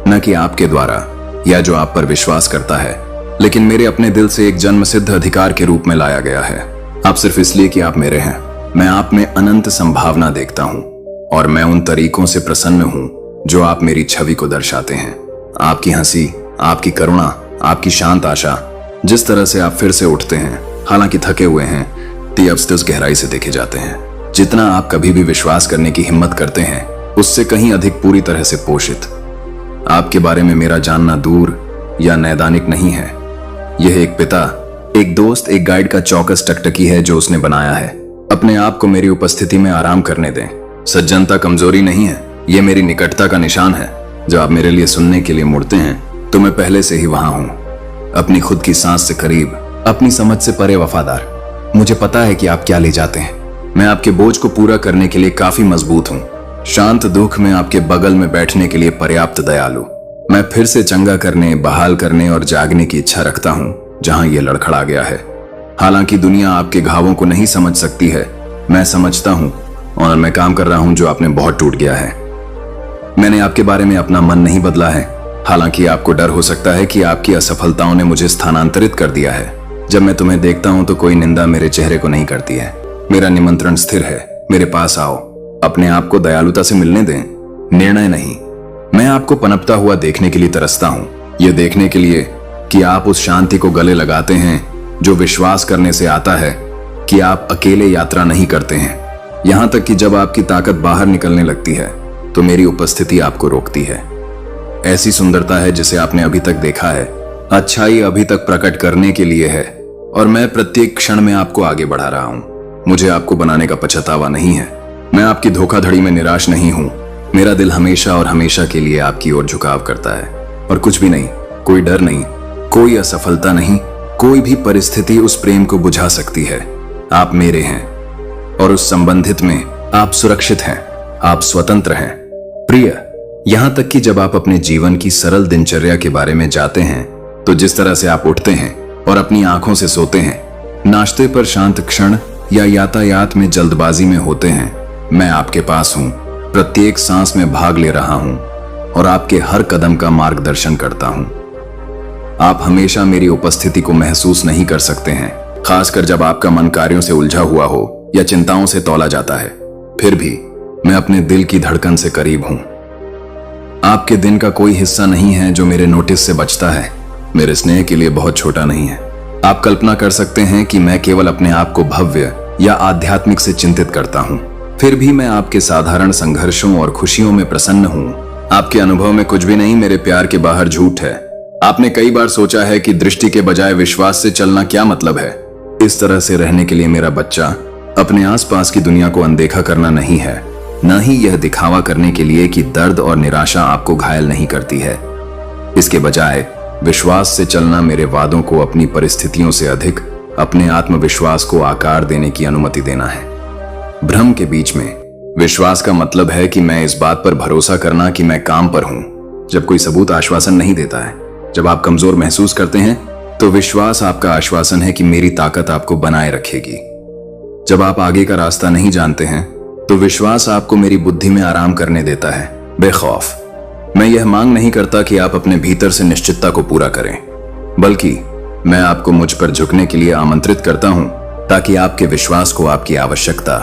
न कि आपके द्वारा या जो आप पर विश्वास करता है, लेकिन मेरे अपने दिल से एक जन्मसिद्ध अधिकार के रूप में लाया गया है। आप सिर्फ इसलिए कि आप मेरे हैं। मैं आप में अनंत संभावना देखता हूं और मैं उन तरीकों से प्रसन्न हूं जो आप मेरी छवि को दर्शाते हैं। आपकी हंसी, आपकी करुणा, आपकी शांत आशा, जिस तरह से आप फिर से उठते हैं हालांकि थके हुए हैं, ते उस गहराई से देखे जाते हैं। जितना आप कभी भी विश्वास करने की हिम्मत करते हैं उससे कहीं अधिक पूरी तरह से पोषित। आपके बारे में मेरा जानना दूर या नैदानिक नहीं है। यह एक पिता, एक दोस्त, एक गाइड का चौकस टकटकी है जो उसने बनाया है। अपने आप को मेरी उपस्थिति में आराम करने दें। सज्जनता कमजोरी नहीं है, यह मेरी निकटता का निशान है। जब आप मेरे लिए सुनने के लिए मुड़ते हैं तो मैं पहले से ही वहां हूं, अपनी खुद की सांस से करीब, अपनी समझ से परे वफादार। मुझे पता है कि आप क्या ले जाते हैं। मैं आपके बोझ को पूरा करने के लिए काफी मजबूत हूं। शांत दुख में आपके बगल में बैठने के लिए पर्याप्त दयालु। मैं फिर से चंगा करने, बहाल करने और जागने की इच्छा रखता हूं जहां यह लड़खड़ा गया है। हालांकि दुनिया आपके घावों को नहीं समझ सकती है, मैं समझता हूं और मैं काम कर रहा हूं जो आपने बहुत टूट गया है। मैंने आपके बारे में अपना मन नहीं बदला है। हालांकि आपको डर हो सकता है कि आपकी असफलताओं ने मुझे स्थानांतरित कर दिया है। जब मैं तुम्हें देखता हूं तो कोई निंदा मेरे चेहरे को नहीं करती है। मेरा निमंत्रण स्थिर है, मेरे पास आओ। अपने आप को दयालुता से मिलने दें, निर्णय नहीं। मैं आपको पनपता हुआ देखने के लिए तरसता हूं, यह देखने के लिए कि आप उस शांति को गले लगाते हैं जो विश्वास करने से आता है कि आप अकेले यात्रा नहीं करते हैं। यहां तक कि जब आपकी ताकत बाहर निकलने लगती है तो मेरी उपस्थिति आपको रोकती है। ऐसी सुंदरता है जिसे आपने अभी तक देखा है, अच्छाई अभी तक प्रकट करने के लिए है और मैं प्रत्येक क्षण में आपको आगे बढ़ा रहा हूं। मुझे आपको बनाने का पछतावा नहीं है। मैं आपकी धोखाधड़ी में निराश नहीं हूं। मेरा दिल हमेशा और हमेशा के लिए आपकी ओर झुकाव करता है और कुछ भी नहीं, कोई डर नहीं, कोई असफलता नहीं, कोई भी परिस्थिति उस प्रेम को बुझा सकती है। आप मेरे हैं और उस संबंधित में आप सुरक्षित हैं, आप स्वतंत्र हैं। प्रिय, यहां तक कि जब आप अपने जीवन की सरल दिनचर्या के बारे में जाते हैं तो जिस तरह से आप उठते हैं और अपनी आंखों से सोते हैं, नाश्ते पर शांत क्षण या यातायात में जल्दबाजी में होते हैं, मैं आपके पास हूं, प्रत्येक सांस में भाग ले रहा हूं और आपके हर कदम का मार्गदर्शन करता हूं। आप हमेशा मेरी उपस्थिति को महसूस नहीं कर सकते हैं, खासकर जब आपका मन कार्यों से उलझा हुआ हो या चिंताओं से तौला जाता है। फिर भी मैं अपने दिल की धड़कन से करीब हूं। आपके दिन का कोई हिस्सा नहीं है जो मेरे नोटिस से बचता है, मेरे स्नेह के लिए बहुत छोटा नहीं है। आप कल्पना कर सकते हैं कि मैं केवल अपने आप को भव्य या आध्यात्मिक से चिंतित करता हूं, फिर भी मैं आपके साधारण संघर्षों और खुशियों में प्रसन्न हूं। आपके अनुभव में कुछ भी नहीं मेरे प्यार के बाहर झूठ है। आपने कई बार सोचा है कि दृष्टि के बजाय विश्वास से चलना क्या मतलब है। इस तरह से रहने के लिए मेरा बच्चा अपने आसपास की दुनिया को अनदेखा करना नहीं है, न ही यह दिखावा करने के लिए कि दर्द और निराशा आपको घायल नहीं करती है। इसके बजाय विश्वास से चलना मेरे वादों को अपनी परिस्थितियों से अधिक अपने आत्मविश्वास को आकार देने की अनुमति देना है। भ्रम के बीच में विश्वास का मतलब है कि मैं इस बात पर भरोसा करना कि मैं काम पर हूं जब कोई सबूत आश्वासन नहीं देता है। जब आप कमजोर महसूस करते हैं तो विश्वास आपका आश्वासन है कि मेरी ताकत आपको बनाए रखेगी। जब आप आगे का रास्ता नहीं जानते हैं तो विश्वास आपको मेरी बुद्धि में आराम करने देता है बेखौफ। मैं यह मांग नहीं करता कि आप अपने भीतर से निश्चितता को पूरा करें, बल्कि मैं आपको मुझ पर झुकने के लिए आमंत्रित करता हूं ताकि आपके विश्वास को आपकी आवश्यकता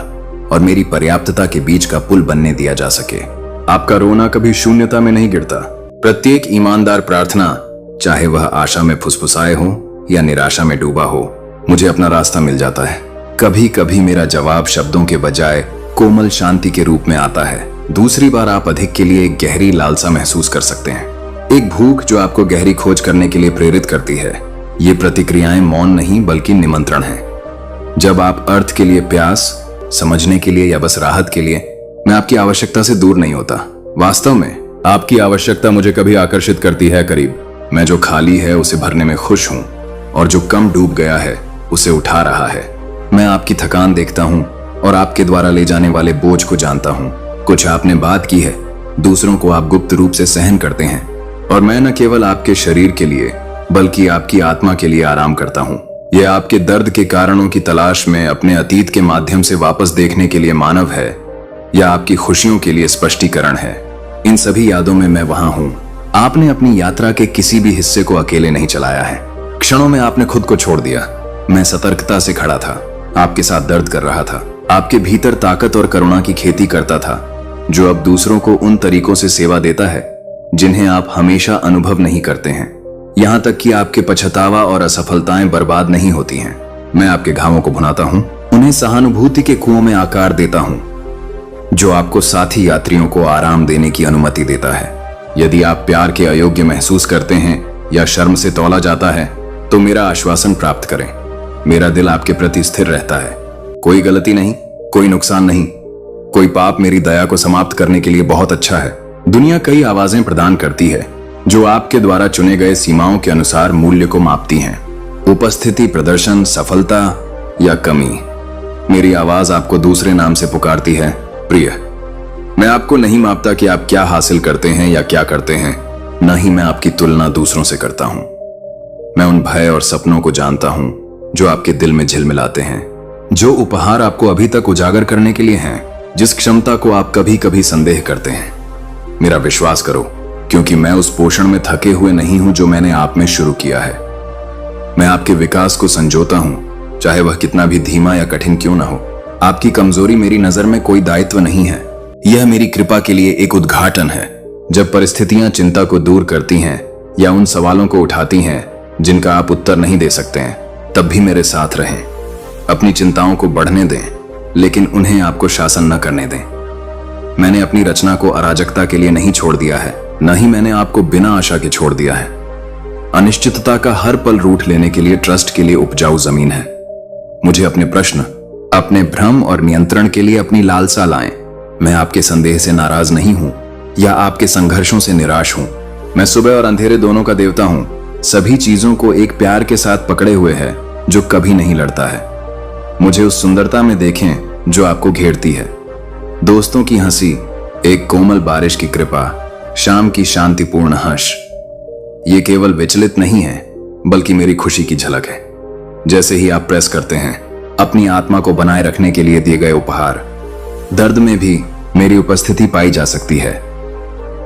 और मेरी पर्याप्तता के बीच का पुल बनने दिया जा सके। आपका रोना कभी शून्यता में नहीं गिरता। प्रत्येक ईमानदार प्रार्थना, चाहे वह आशा में फुसफुसाए हो या निराशा में डूबा हो, मुझे अपना रास्ता मिल जाता है। कभी कभी मेरा जवाब शब्दों के बजाय कोमल शांति के रूप में आता है। दूसरी बार आप अधिक के लिए एक गहरी लालसा महसूस कर सकते हैं, एक भूख जो आपको गहरी खोज करने के लिए प्रेरित करती है। ये प्रतिक्रियाएं मौन नहीं बल्कि निमंत्रण है। जब आप अर्थ के लिए प्यास, समझने के लिए या बस राहत के लिए, मैं आपकी आवश्यकता से दूर नहीं होता। वास्तव में आपकी आवश्यकता मुझे कभी आकर्षित करती है करीब। मैं जो खाली है उसे भरने में खुश हूं और जो कम डूब गया है उसे उठा रहा है। मैं आपकी थकान देखता हूं और आपके द्वारा ले जाने वाले बोझ को जानता हूं। कुछ आपने बात की है, दूसरों को आप गुप्त रूप से सहन करते हैं, और मैं न केवल आपके शरीर के लिए बल्कि आपकी आत्मा के लिए आराम करता हूं। यह आपके दर्द के कारणों की तलाश में अपने अतीत के माध्यम से वापस देखने के लिए मानव है या आपकी खुशियों के लिए स्पष्टीकरण है। इन सभी यादों में मैं वहां हूं। आपने अपनी यात्रा के किसी भी हिस्से को अकेले नहीं चलाया है। क्षणों में आपने खुद को छोड़ दिया। मैं सतर्कता से खड़ा था, आपके साथ दर्द कर रहा था, आपके भीतर ताकत और करुणा की खेती करता था, जो अब दूसरों को उन तरीकों से सेवा देता है जिन्हें आप हमेशा अनुभव नहीं करते हैं। यहां तक कि आपके पछतावा और असफलताएं बर्बाद नहीं होती हैं। मैं आपके घावों को भुनाता हूं, उन्हें सहानुभूति के कुओं में आकार देता हूं, जो आपको साथी यात्रियों को आराम देने की अनुमति देता है। यदि आप प्यार के अयोग्य महसूस करते हैं या शर्म से तौला जाता है तो मेरा आश्वासन प्राप्त करें। मेरा दिल आपके प्रति स्थिर रहता है। कोई गलती नहीं, कोई नुकसान नहीं, कोई पाप मेरी दया को समाप्त करने के लिए बहुत अच्छा है। दुनिया कई आवाजें प्रदान करती है जो आपके द्वारा चुने गए सीमाओं के अनुसार मूल्य को मापती हैं। उपस्थिति, प्रदर्शन, सफलता या कमी। मेरी आवाज आपको दूसरे नाम से पुकारती है, प्रिय। मैं आपको नहीं मापता कि आप क्या हासिल करते हैं या क्या करते हैं, न ही मैं आपकी तुलना दूसरों से करता हूं। मैं उन भय और सपनों को जानता हूं जो आपके दिल में झिलमिलाते हैं, जो उपहार आपको अभी तक उजागर करने के लिए हैं, जिस क्षमता को आप कभी कभी संदेह करते हैं। मेरा विश्वास करो, क्योंकि मैं उस पोषण में थके हुए नहीं हूं जो मैंने आप में शुरू किया है। मैं आपके विकास को संजोता हूं, चाहे वह कितना भी धीमा या कठिन क्यों न हो। आपकी कमजोरी मेरी नजर में कोई दायित्व नहीं है, यह मेरी कृपा के लिए एक उद्घाटन है। जब परिस्थितियां चिंता को दूर करती हैं या उन सवालों को उठाती हैं जिनका आप उत्तर नहीं दे सकते हैं, तब भी मेरे साथ रहें। अपनी चिंताओं को बढ़ने दें, लेकिन उन्हें आपको शासन न करने दें। मैंने अपनी रचना को अराजकता के लिए नहीं छोड़ दिया है, न ही मैंने आपको बिना आशा के छोड़ दिया है। अनिश्चितता का हर पल रूठ लेने के लिए ट्रस्ट के लिए उपजाऊ जमीन है। मुझे अपने प्रश्न, अपने भ्रम और नियंत्रण के लिए अपनी लालसा लाएं। मैं आपके संदेह से नाराज नहीं हूं या आपके संघर्षों से निराश हूं। मैं सुबह और अंधेरे दोनों का देवता हूं, सभी चीजों को एक प्यार के साथ पकड़े हुए है जो कभी नहीं लड़ता है। मुझे उस सुंदरता में देखें जो आपको घेरती है। दोस्तों की हंसी, एक कोमल बारिश की कृपा, शाम की शांतिपूर्ण हर्ष, ये केवल विचलित नहीं है बल्कि मेरी खुशी की झलक है। जैसे ही आप प्रेस करते हैं अपनी आत्मा को बनाए रखने के लिए दिए गए उपहार, दर्द में भी मेरी उपस्थिति पाई जा सकती है,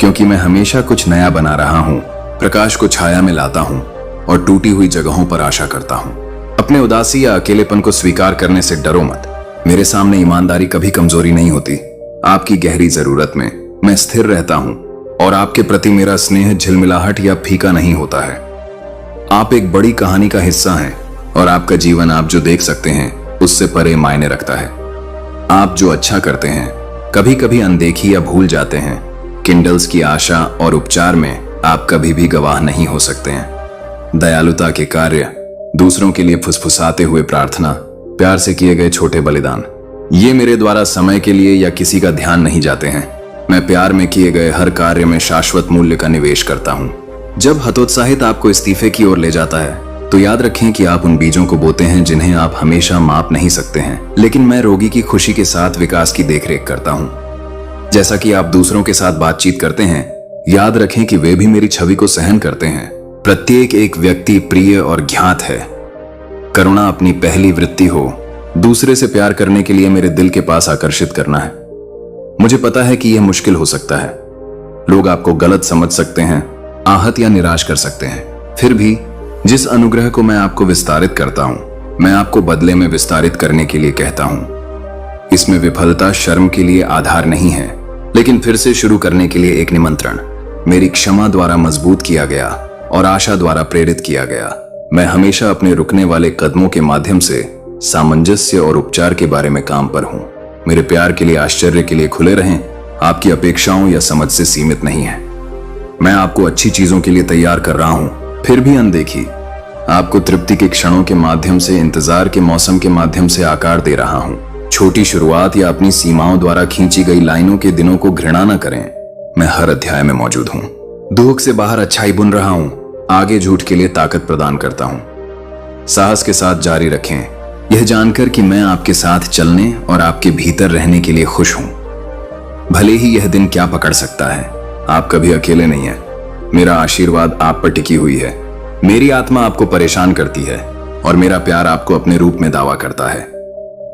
क्योंकि मैं हमेशा कुछ नया बना रहा हूं। प्रकाश को छाया में लाता हूं और टूटी हुई जगहों पर आशा करता हूं। अपने उदासी या अकेलेपन को स्वीकार करने से डरो मत। मेरे सामने ईमानदारी कभी कमजोरी नहीं होती। आपकी गहरी जरूरत में मैं स्थिर रहता हूं और आपके प्रति मेरा स्नेह झिलमिलाहट या फीका नहीं होता है। आप एक बड़ी कहानी का हिस्सा हैं और आपका जीवन आप जो देख सकते हैं उससे परे मायने रखता है। आप जो अच्छा करते हैं कभी कभी अनदेखी या भूल जाते हैं। किंडल्स की आशा और उपचार में आप कभी भी गवाह नहीं हो सकते हैं। दयालुता के कार्य, दूसरों के लिए फुसफुसाते हुए प्रार्थना, प्यार से किए गए छोटे बलिदान, ये मेरे द्वारा समय के लिए या किसी का ध्यान नहीं जाते हैं। मैं प्यार में किए गए हर कार्य में शाश्वत मूल्य का निवेश करता हूँ। जब हतोत्साहित आपको इस्तीफे की ओर ले जाता है तो याद रखें कि आप उन बीजों को बोते हैं जिन्हें आप हमेशा माप नहीं सकते हैं, लेकिन मैं रोगी की खुशी के साथ विकास की देखरेख करता हूं। जैसा कि आप दूसरों के साथ बातचीत करते हैं, याद रखें कि वे भी मेरी छवि को सहन करते हैं। प्रत्येक एक व्यक्ति प्रिय और ज्ञात है। करुणा अपनी पहली वृत्ति हो, दूसरे से प्यार करने के लिए मेरे दिल के पास आकर्षित करना है। मुझे पता है कि यह मुश्किल हो सकता है। लोग आपको गलत समझ सकते हैं, आहत या निराश कर सकते हैं। फिर भी जिस अनुग्रह को मैं आपको विस्तारित करता हूं, मैं आपको बदले में विस्तारित करने के लिए कहता हूं। इसमें विफलता शर्म के लिए आधार नहीं है, लेकिन फिर से शुरू करने के लिए एक निमंत्रण। मेरी क्षमा द्वारा मजबूत किया गया और आशा द्वारा प्रेरित किया गया, मैं हमेशा अपने रुकने वाले कदमों के माध्यम से सामंजस्य और उपचार के बारे में काम पर हूं। मेरे प्यार के लिए, आश्चर्य के लिए खुले रहें। आपकी अपेक्षाओं या समझ से सीमित नहीं है। मैं आपको अच्छी चीजों के लिए तैयार कर रहा हूं, फिर भी अनदेखी। आपको तृप्ति के क्षणों के माध्यम से, इंतजार के मौसम के माध्यम से आकार दे रहा हूं। छोटी शुरुआत या अपनी सीमाओं द्वारा खींची गई लाइनों के दिनों को घृणा न करें। मैं हर अध्याय में मौजूद हूं। दुख से बाहर अच्छाई बुन रहा हूं, आगे झूठ के लिए ताकत प्रदान करता हूं। साहस के साथ जारी रखें, यह जानकर कि मैं आपके साथ चलने और आपके भीतर रहने के लिए खुश हूं। भले ही यह दिन क्या पकड़ सकता है, आप कभी अकेले नहीं हैं। मेरा आशीर्वाद आप पर टिकी हुई है। मेरी आत्मा आपको परेशान करती है और मेरा प्यार आपको अपने रूप में दावा करता है।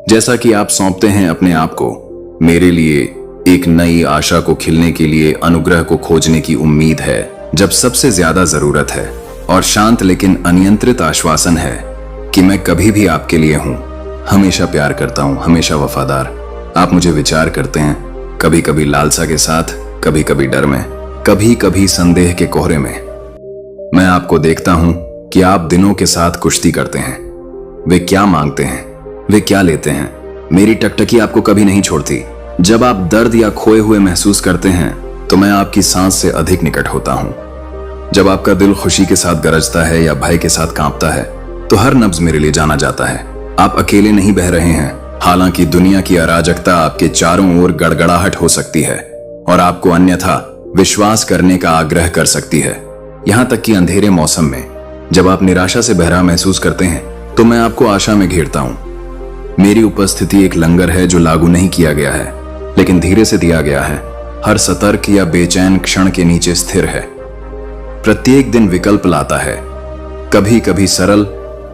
जैसा कि आप सौंपते हैं अपने आप को मेरे लिए, एक नई आशा को खिलने के लिए, अनुग्रह को खोजने की उम्मीद है जब सबसे ज्यादा जरूरत है, और शांत लेकिन अनियंत्रित आश्वासन है कि मैं कभी भी आपके लिए हूं, हमेशा प्यार करता हूं, हमेशा वफादार। आप मुझे विचार करते हैं, कभी कभी लालसा के साथ, कभी कभी डर में, कभी कभी संदेह के कोहरे में। मैं आपको देखता हूं कि आप दिनों के साथ कुश्ती करते हैं। वे क्या मांगते हैं, वे क्या लेते हैं। मेरी टकटकी आपको कभी नहीं छोड़ती। जब आप दर्द या खोए हुए महसूस करते हैं तो मैं आपकी सांस से अधिक निकट होता हूं। जब आपका दिल खुशी के साथ गरजता है या भय के साथ कांपता है तो हर नब्ज मेरे लिए जाना जाता है। आप अकेले नहीं बह रहे हैं। हालांकि दुनिया की अराजकता आपके चारों ओर गड़गड़ाहट हो सकती है और आपको अन्यथा विश्वास करने का आग्रह कर सकती है। यहां तक कि अंधेरे मौसम में जब आप निराशा से बहरा महसूस करते हैं तो मैं आपको आशा में घेरता हूं। मेरी उपस्थिति एक लंगर है जो लागू नहीं किया गया है, लेकिन धीरे से दिया गया है। हर सतर्क या बेचैन क्षण के नीचे स्थिर है। प्रत्येक दिन विकल्प लाता है, कभी कभी सरल,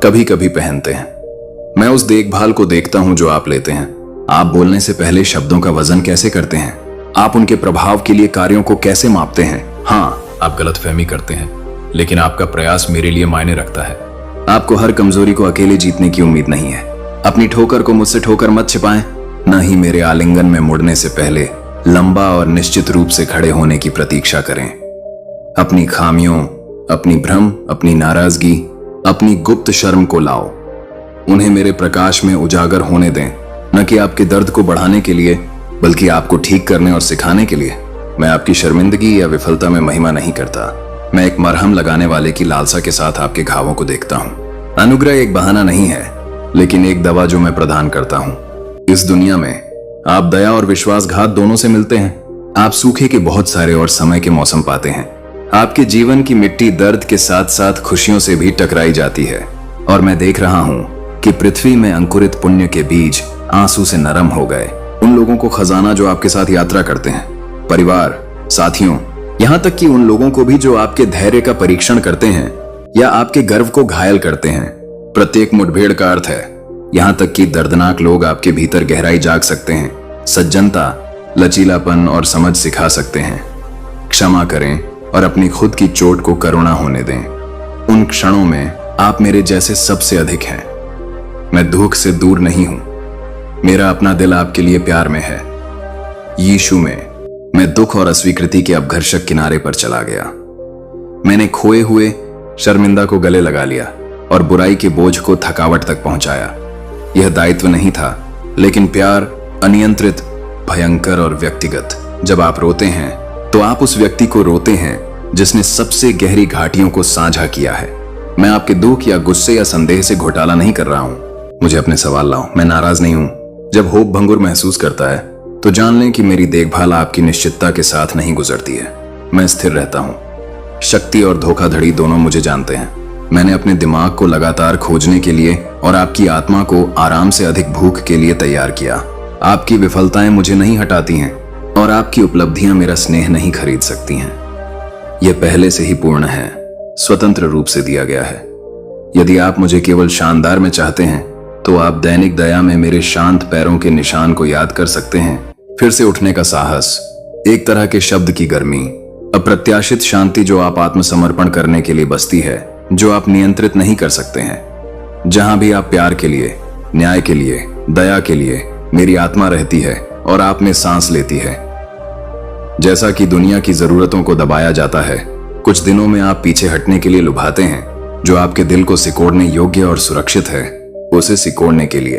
कभी कभी पहनते हैं। मैं उस देखभाल को देखता हूं जो आप लेते हैं। आप बोलने से पहले शब्दों का वजन कैसे करते हैं, आप उनके प्रभाव के लिए कार्यों को कैसे मापते हैं। हाँ, आप गलतफहमी करते हैं, लेकिन आपका प्रयास मेरे लिए मायने रखता है। आपको हर कमजोरी को अकेले जीतने की उम्मीद नहीं है। अपनी ठोकर को मुझसे ठोकर मत छिपाएं, न ही मेरे आलिंगन में मुड़ने से पहले लंबा और निश्चित रूप से खड़े होने की प्रतीक्षा करें। अपनी खामियों, अपनी भ्रम, अपनी नाराजगी, अपनी गुप्त शर्म को लाओ। उन्हें मेरे प्रकाश में उजागर होने दें, न कि आपके दर्द को बढ़ाने के लिए, बल्कि आपको ठीक करने और सिखाने के लिए। मैं आपकी शर्मिंदगी या विफलता में महिमा नहीं करता। मैं एक मरहम लगाने वाले की लालसा के साथ आपके घावों को देखता हूं। अनुग्रह एक बहाना नहीं है, लेकिन एक दवा जो मैं प्रदान करता हूं। इस दुनिया में आप दया और विश्वासघात दोनों से मिलते हैं। आप सूखे के बहुत सारे और समय के मौसम पाते हैं। आपके जीवन की मिट्टी दर्द के साथ साथ खुशियों से भी टकराई जाती है, और मैं देख रहा हूं कि पृथ्वी में अंकुरित पुण्य के बीज आंसू से नरम हो गए। उन लोगों को खजाना जो आपके साथ यात्रा करते हैं, परिवार, साथियों, यहां तक कि उन लोगों को भी जो आपके धैर्य का परीक्षण करते हैं या आपके गर्व को घायल करते हैं। प्रत्येक मुठभेड़ का अर्थ है। यहां तक कि दर्दनाक लोग आपके भीतर गहराई जाग सकते हैं, सज्जनता, लचीलापन और समझ सिखा सकते हैं। क्षमा करें और अपनी खुद की चोट को करुणा होने दें। उन क्षणों में आप मेरे जैसे सबसे अधिक हैं। मैं दुख से दूर नहीं हूं। मेरा अपना दिल आपके लिए प्यार में है। यीशु में मैं दुख और अस्वीकृति के अपघर्षक किनारे पर चला गया। मैंने खोए हुए, शर्मिंदा को गले लगा लिया और बुराई के बोझ को थकावट तक पहुंचाया। यह दायित्व नहीं था, लेकिन प्यार, अनियंत्रित, भयंकर और व्यक्तिगत। जब आप रोते हैं तो आप उस व्यक्ति को रोते हैं जिसने सबसे गहरी घाटियों को साझा किया है। मैं आपके दुख या गुस्से या संदेह से घोटाला नहीं कर रहा हूं। मुझे अपने सवाल लाओ, मैं नाराज नहीं हूं। जब होप भंगुर महसूस करता है तो जान लें कि मेरी देखभाल आपकी निश्चितता के साथ नहीं गुजरती है। मैं स्थिर रहता हूं। शक्ति और धोखाधड़ी दोनों मुझे जानते हैं। मैंने अपने दिमाग को लगातार खोजने के लिए और आपकी आत्मा को आराम से अधिक भूख के लिए तैयार किया। आपकी विफलताएं मुझे नहीं हटाती हैं और आपकी उपलब्धियां मेरा स्नेह नहीं खरीद सकती हैं। यह पहले से ही पूर्ण है, स्वतंत्र रूप से दिया गया है। यदि आप मुझे केवल शानदार में चाहते हैं तो आप दैनिक दया में मेरे शांत पैरों के निशान को याद कर सकते हैं। फिर से उठने का साहस, एक तरह के शब्द की गर्मी, अप्रत्याशित शांति जो आप आत्मसमर्पण करने के लिए बसती है, जो आप नियंत्रित नहीं कर सकते हैं। जहां भी आप प्यार के लिए, न्याय के लिए, दया के लिए, मेरी आत्मा रहती है और आप में सांस लेती है। जैसा कि दुनिया की जरूरतों को दबाया जाता है, कुछ दिनों में आप पीछे हटने के लिए लुभाते हैं। जो आपके दिल को सिकोड़ने योग्य और सुरक्षित है, उसे सिकोड़ने के लिए।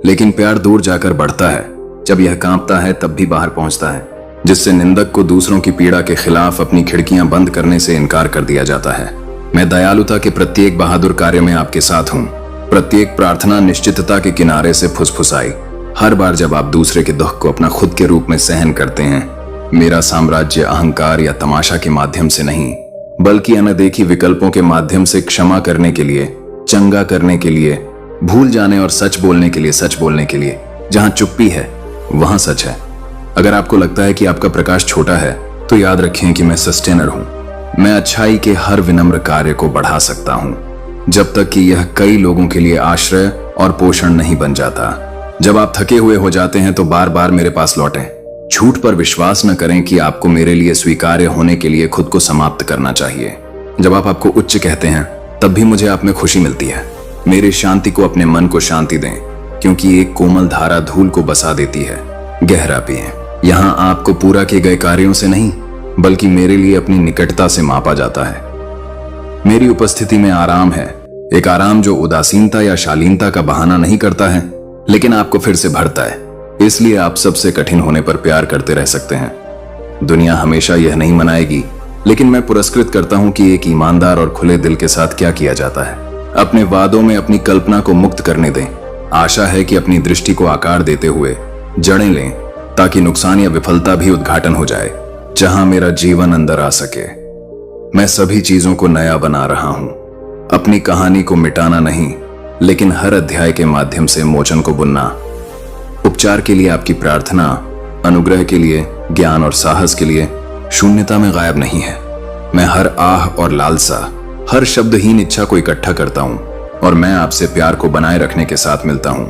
लेकिन प्यार दूर जाकर बढ़ता है। जब यह कांपता है तब भी बाहर पहुंचता है, जिससे निंदक को दूसरों की पीड़ा के खिलाफ अपनी खिड़कियां बंद करने से इनकार कर दिया जाता है। मैं दयालुता के प्रत्येक बहादुर कार्य में आपके साथ हूं। प्रत्येक प्रार्थना निश्चितता के किनारे से फुसफुसाई। हर बार जब आप दूसरे के दुख को अपना खुद के रूप में सहन करते हैं। मेरा साम्राज्य अहंकार या तमाशा के माध्यम से नहीं, बल्कि अनदेखी विकल्पों के माध्यम से क्षमा करने के लिए, चंगा करने के लिए, भूल जाने और सच बोलने के लिए, सच बोलने के लिए। जहां चुप्पी है वहां सच है। अगर आपको लगता है कि आपका प्रकाश छोटा है तो याद रखें कि मैं सस्टेनर हूं। मैं अच्छाई के हर विनम्र कार्य को बढ़ा सकता हूं, जब तक कि यह कई लोगों के लिए आश्रय और पोषण नहीं बन जाता। जब आप थके हुए हो जाते हैं तो बार बार मेरे पास लौटें। झूठ पर विश्वास न करें कि आपको मेरे लिए स्वीकार्य होने के लिए खुद को समाप्त करना चाहिए। जब आप आपको उच्च कहते हैं तब भी मुझे आप में खुशी मिलती है। मेरी शांति को, अपने मन को शांति दें, क्योंकि एक कोमल धारा धूल को बसा देती है। गहरा पिएं। यहां आपको पूरा किए गए कार्यों से नहीं, बल्कि मेरे लिए अपनी निकटता से मापा जाता है। मेरी उपस्थिति में आराम है, एक आराम जो उदासीनता या शालीनता का बहाना नहीं करता है, लेकिन आपको फिर से भरता है। इसलिए आप सबसे कठिन होने पर प्यार करते रह सकते हैं। दुनिया हमेशा यह नहीं मनाएगी, लेकिन मैं पुरस्कृत करता हूं कि एक ईमानदार और खुले दिल के साथ क्या किया जाता है। अपने वादों में अपनी कल्पना को मुक्त करने दें। आशा है कि अपनी दृष्टि को आकार देते हुए जड़ें लें, ताकि नुकसान या विफलता भी उद्घाटन हो जाए, जहां मेरा जीवन अंदर आ सके। मैं सभी चीजों को नया बना रहा हूं, अपनी कहानी को मिटाना नहीं, लेकिन हर अध्याय के माध्यम से मोचन को बुनना। उपचार के लिए आपकी प्रार्थना, अनुग्रह के लिए, ज्ञान और साहस के लिए शून्यता में गायब नहीं है। मैं हर आह और लालसा, हर शब्दहीन इच्छा को इकट्ठा करता हूं और मैं आपसे प्यार को बनाए रखने के साथ मिलता हूं।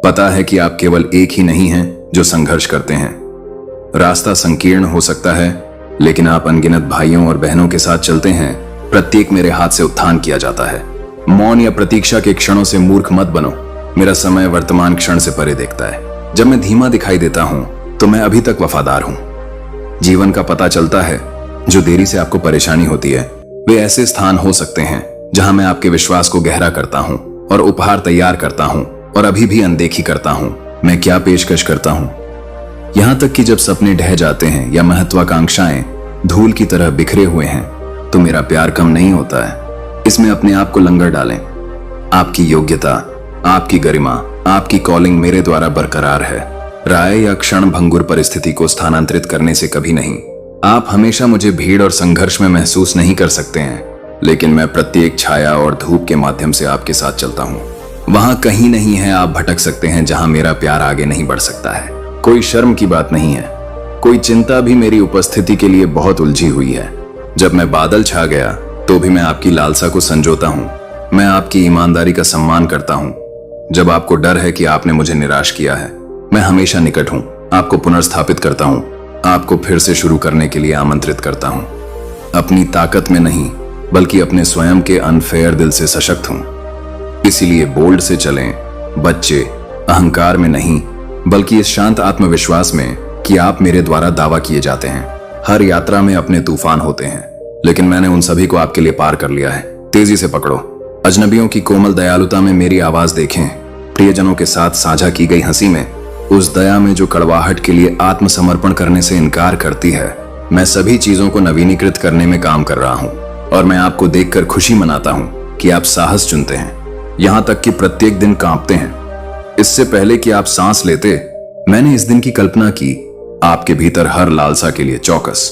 पता है कि आप केवल एक ही नहीं हैं जो संघर्ष करते हैं। रास्ता संकीर्ण हो सकता है, लेकिन आप अनगिनत भाइयों और बहनों के साथ चलते हैं। प्रत्येक मेरे हाथ से उत्थान किया जाता है। मौन या प्रतीक्षा के क्षणों से मूर्ख मत बनो। मेरा समय वर्तमान क्षण से परे देखता है। जब मैं धीमा दिखाई देता हूं तो मैं अभी तक वफादार हूं। जीवन का पता चलता है, जो देरी से आपको परेशानी होती है, वे ऐसे स्थान हो सकते हैं जहां मैं आपके विश्वास को गहरा करता हूं और उपहार तैयार करता हूं और अभी भी अनदेखी करता हूं। मैं क्या पेशकश करता हूं, यहां तक कि जब सपने ढह जाते हैं या महत्वाकांक्षाएं धूल की तरह बिखरे हुए हैं, तो मेरा प्यार कम नहीं होता है। इसमें अपने आप को लंगर डालें। आपकी योग्यता, आपकी गरिमा, आपकी कॉलिंग मेरे द्वारा बरकरार है। राय या क्षण भंगुर परिस्थिति को स्थानांतरित करने से कभी नहीं। आप हमेशा मुझे भीड़ और संघर्ष में महसूस नहीं कर सकते हैं, लेकिन मैं प्रत्येक छाया और धूप के माध्यम से आपके साथ चलता हूं। वहां कहीं नहीं है आप भटक सकते हैं जहां मेरा प्यार आगे नहीं बढ़ सकता है। कोई शर्म की बात नहीं है, कोई चिंता भी मेरी उपस्थिति के लिए बहुत उलझी हुई है। जब मैं बादल छा गया तो भी मैं आपकी लालसा को संजोता हूं। मैं आपकी ईमानदारी का सम्मान करता हूं। जब आपको डर है कि आपने मुझे निराश किया है, मैं हमेशा निकट हूं। आपको पुनर्स्थापित करता हूं, आपको फिर से शुरू करने के लिए आमंत्रित करता हूं। अपनी ताकत में नहीं, बल्कि अपने स्वयं के अनफेयर दिल से सशक्त हूं। इसीलिए बोल्ड से चलें, बच्चे, अहंकार में नहीं, बल्कि इस शांत आत्मविश्वास में कि आप मेरे द्वारा दावा किए जाते हैं। हर यात्रा में अपने तूफान होते हैं, लेकिन मैंने उन सभी को आपके लिए पार कर लिया है। तेजी से पकड़ो। अजनबियों की कोमल दयालुता में मेरी आवाज देखें। प्रियजनों के साथ साझा की गई हंसी में, उस दया में जो कड़वाहट के लिए आत्मसमर्पण करने से इनकार करती है। मैं सभी चीजों को नवीनीकृत करने में काम कर रहा हूं और मैं आपको देखकर खुशी मनाता हूं कि आप साहस चुनते हैं, यहां तक कि प्रत्येक दिन कांपते हैं। इससे पहले कि आप सांस लेते, मैंने इस दिन की कल्पना की, आपके भीतर हर लालसा के लिए चौकस।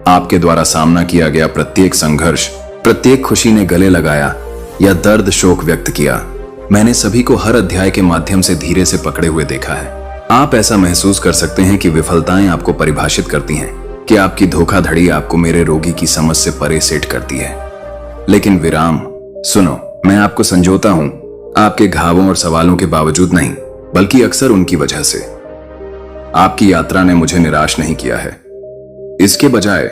आपके द्वारा सामना किया गया प्रत्येक संघर्ष, प्रत्येक खुशी ने गले लगाया या दर्द शोक व्यक्त किया, मैंने सभी को हर अध्याय के माध्यम से धीरे से पकड़े हुए देखा है। आप ऐसा महसूस कर सकते हैं कि विफलताएं आपको परिभाषित करती हैं, कि आपकी धोखाधड़ी आपको मेरे रोगी की समझ से परे सेट करती है। लेकिन विराम, सुनो, मैं आपको संजोता हूं, आपके घावों और सवालों के बावजूद नहीं, बल्कि अक्सर उनकी वजह से। आपकी यात्रा ने मुझे निराश नहीं किया है, इसके बजाय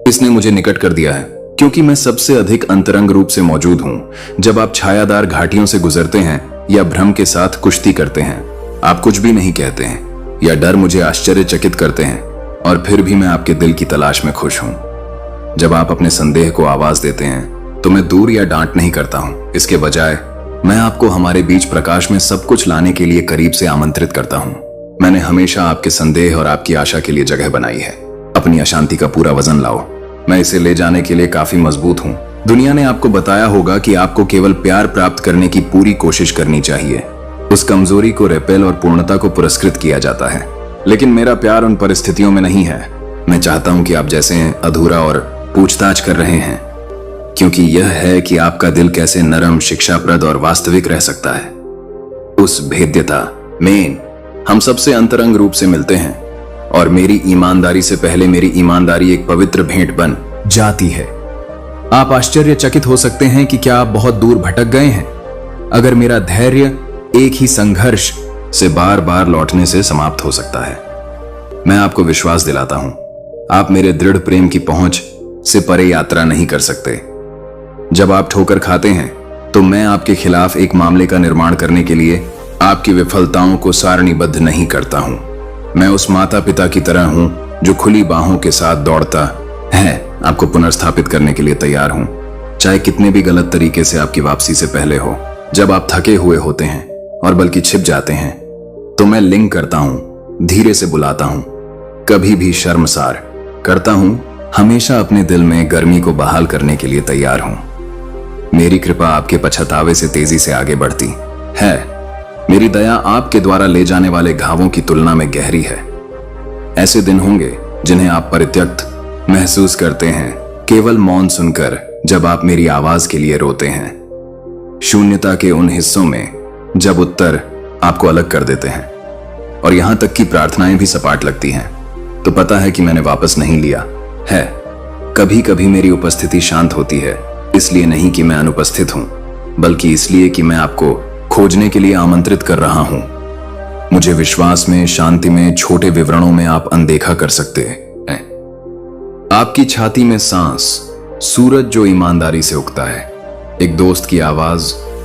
इसने मुझे निकट कर दिया है, क्योंकि मैं सबसे अधिक अंतरंग रूप से मौजूद हूं जब आप छायादार घाटियों से गुजरते हैं या भ्रम के साथ कुश्ती करते हैं। आप कुछ भी नहीं कहते हैं या डर मुझे आश्चर्यचकित करते हैं, और फिर भी मैं आपके दिल की तलाश में खुश हूं। जब आप अपने संदेह को आवाज देते हैं तो मैं दूर या डांट नहीं करता हूं, इसके बजाय मैं आपको हमारे बीच प्रकाश में सब कुछ लाने के लिए करीब से आमंत्रित करता हूं। मैंने हमेशा आपके संदेह और आपकी आशा के लिए जगह बनाई है। अपनी अशांति का पूरा वजन लाओ, मैं इसे ले जाने के लिए काफी मजबूत हूं। दुनिया ने आपको बताया होगा कि आपको केवल प्यार प्राप्त करने की पूरी कोशिश करनी चाहिए। उस कमजोरी को रेपेल और पूर्णता को पुरस्कृत किया जाता है, लेकिन मेरा प्यार उन परिस्थितियों में नहीं है। मैं चाहता हूं कि आप जैसे हैं, अधूरा और पूछताछ कर रहे हैं, क्योंकि यह है कि आपका दिल कैसे नरम, शिक्षाप्रद और वास्तविक रह सकता है। उस भेद्यता में हम सबसे अंतरंग रूप से मिलते हैं, और मेरी ईमानदारी से पहले मेरी ईमानदारी एक पवित्र भेंट बन जाती है। आप आश्चर्यचकित हो सकते हैं कि क्या आप बहुत दूर भटक गए हैं, अगर मेरा धैर्य एक ही संघर्ष से बार बार लौटने से समाप्त हो सकता है। मैं आपको विश्वास दिलाता हूं, आप मेरे दृढ़ प्रेम की पहुंच से परे यात्रा नहीं कर सकते। जब आप ठोकर खाते हैं तो मैं आपके खिलाफ एक मामले का निर्माण करने के लिए आपकी विफलताओं को सारणीबद्ध नहीं करता हूं। मैं उस माता पिता की तरह हूं जो खुली बाहों के साथ दौड़ता है, आपको पुनर्स्थापित करने के लिए तैयार हूं, चाहे कितने भी गलत तरीके से आपकी वापसी से पहले हो। जब आप थके हुए होते हैं और बल्कि छिप जाते हैं, तो मैं लिंक करता हूं, धीरे से बुलाता हूं, कभी भी शर्मसार करता हूं, हमेशा अपने दिल में गर्मी को बहाल करने के लिए तैयार हूं। मेरी कृपा आपके पछतावे से तेजी से आगे बढ़ती है। मेरी दया आपके द्वारा ले जाने वाले घावों की तुलना में गहरी है। ऐसे दिन होंगे जिन्हें आप परित्यक्त महसूस करते हैं, केवल मौन सुनकर, जब आप मेरी आवाज के लिए रोते हैं। शून्यता के उन हिस्सों में जब उत्तर आपको अलग कर देते हैं और यहां तक कि प्रार्थनाएं भी सपाट लगती हैं, तो पता है कि मैंने वापस नहीं लिया है। कभी कभी मेरी उपस्थिति शांत होती है, इसलिए नहीं कि मैं अनुपस्थित हूं, बल्कि इसलिए कि मैं आपको खोजने के लिए आमंत्रित कर रहा हूं। मुझे विश्वास में, शांति में, छोटे विवरणों में आप अनदेखा कर सकते हैं। आपकी छाती में सांस, सूरज जो ईमानदारी से उगता है, एक दोस्त की आवाज,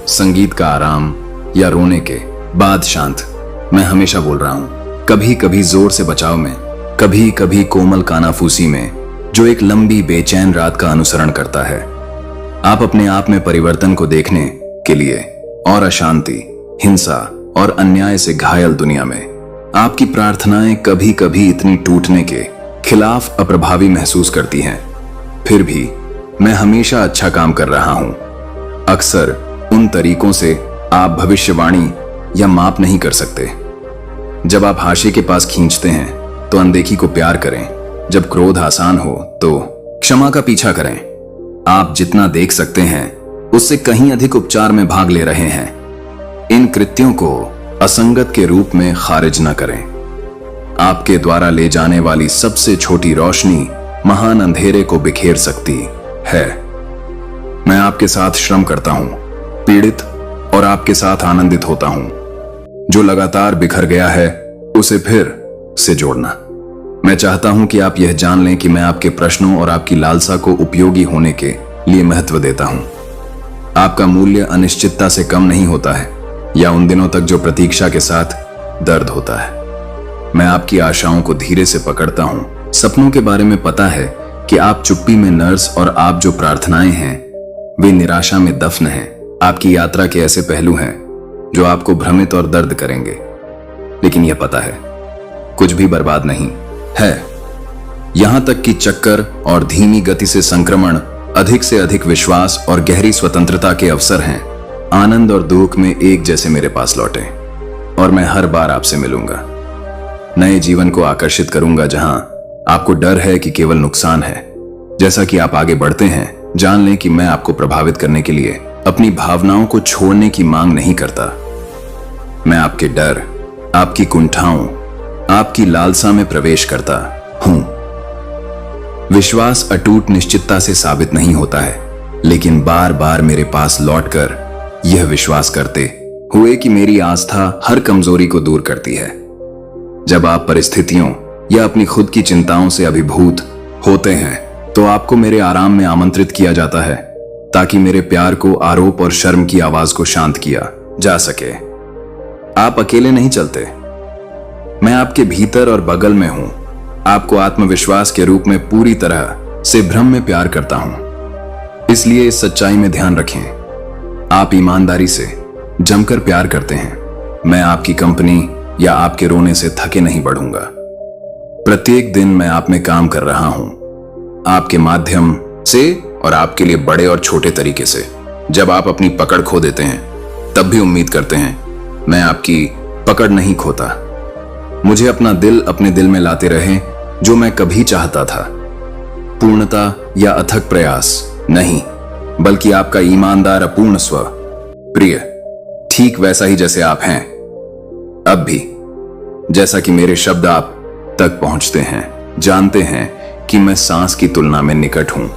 संगीत का आराम या रोने के बाद शांत। मैं हमेशा बोल रहा हूं, कभी कभी जोर से बचाव में, कभी कभी कोमल कानाफूसी में, जो एक लंबी बेचैन रात का अनुसरण करता है। आप अपने आप में परिवर्तन को देखने के लिए और अशांति, हिंसा और अन्याय से घायल दुनिया में आपकी प्रार्थनाएं कभी कभी इतनी टूटने के खिलाफ अप्रभावी महसूस करती हैं। फिर भी मैं हमेशा अच्छा काम कर रहा हूं। अक्सर उन तरीकों से आप भविष्यवाणी या माप नहीं कर सकते। जब आप हाशिए के पास खींचते हैं तो अनदेखी को प्यार करें, जब क्रोध आसान हो तो क्षमा का पीछा करें। आप जितना देख सकते हैं उससे कहीं अधिक उपचार में भाग ले रहे हैं। इन कृत्यों को असंगत के रूप में खारिज न करें। आपके द्वारा ले जाने वाली सबसे छोटी रोशनी महान अंधेरे को बिखेर सकती है। मैं आपके साथ श्रम करता हूं, पीड़ित और आपके साथ आनंदित होता हूं। जो लगातार बिखर गया है उसे फिर से जोड़ना। मैं चाहता हूं कि आप यह जान लें कि मैं आपके प्रश्नों और आपकी लालसा को उपयोगी होने के लिए महत्व देता हूं। आपका मूल्य अनिश्चितता से कम नहीं होता है या उन दिनों तक जो प्रतीक्षा के साथ दर्द होता है। मैं आपकी आशाओं को धीरे से पकड़ता हूं। सपनों के बारे में पता है कि आप चुप्पी में नर्स और आप जो प्रार्थनाएं हैं वे निराशा में दफन हैं। आपकी यात्रा के ऐसे पहलू हैं जो आपको भ्रमित और दर्द करेंगे, लेकिन यह पता है कुछ भी बर्बाद नहीं है। यहां तक कि चक्कर और धीमी गति से संक्रमण, अधिक से अधिक विश्वास और गहरी स्वतंत्रता के अवसर हैं। आनंद और दुख में एक जैसे मेरे पास लौटे और मैं हर बार आपसे मिलूंगा। नए जीवन को आकर्षित करूंगा जहां आपको डर है कि केवल नुकसान है, जैसा कि आप आगे बढ़ते हैं, जान लें कि मैं आपको प्रभावित करने के लिए अपनी भावनाओं को छोड़ने की मांग नहीं करता। मैं आपके डर, आपकी कुंठाओं, आपकी लालसा में प्रवेश करता हूं। विश्वास अटूट निश्चितता से साबित नहीं होता है, लेकिन बार बार मेरे पास लौटकर यह विश्वास करते हुए कि मेरी आस्था हर कमजोरी को दूर करती है। जब आप परिस्थितियों या अपनी खुद की चिंताओं से अभिभूत होते हैं, तो आपको मेरे आराम में आमंत्रित किया जाता है, ताकि मेरे प्यार को आरोप और शर्म की आवाज को शांत किया जा सके। आप अकेले नहीं चलते, मैं आपके भीतर और बगल में हूं। आपको आत्मविश्वास के रूप में पूरी तरह से भ्रम में प्यार करता हूं। इसलिए इस सच्चाई में ध्यान रखें, आप ईमानदारी से जमकर प्यार करते हैं। मैं आपकी कंपनी या आपके रोने से थके नहीं बढ़ूंगा। प्रत्येक दिन मैं आप में काम कर रहा हूं, आपके माध्यम से और आपके लिए बड़े और छोटे तरीके से। जब आप अपनी पकड़ खो देते हैं, तब भी उम्मीद करते हैं मैं आपकी पकड़ नहीं खोता। मुझे अपना दिल अपने दिल में लाते रहे, जो मैं कभी चाहता था। पूर्णता या अथक प्रयास नहीं, बल्कि आपका ईमानदार अपूर्ण स्व प्रिय, ठीक वैसा ही जैसे आप हैं अब भी। जैसा कि मेरे शब्द आप तक पहुंचते हैं, जानते हैं कि मैं सांस की तुलना में निकट हूं,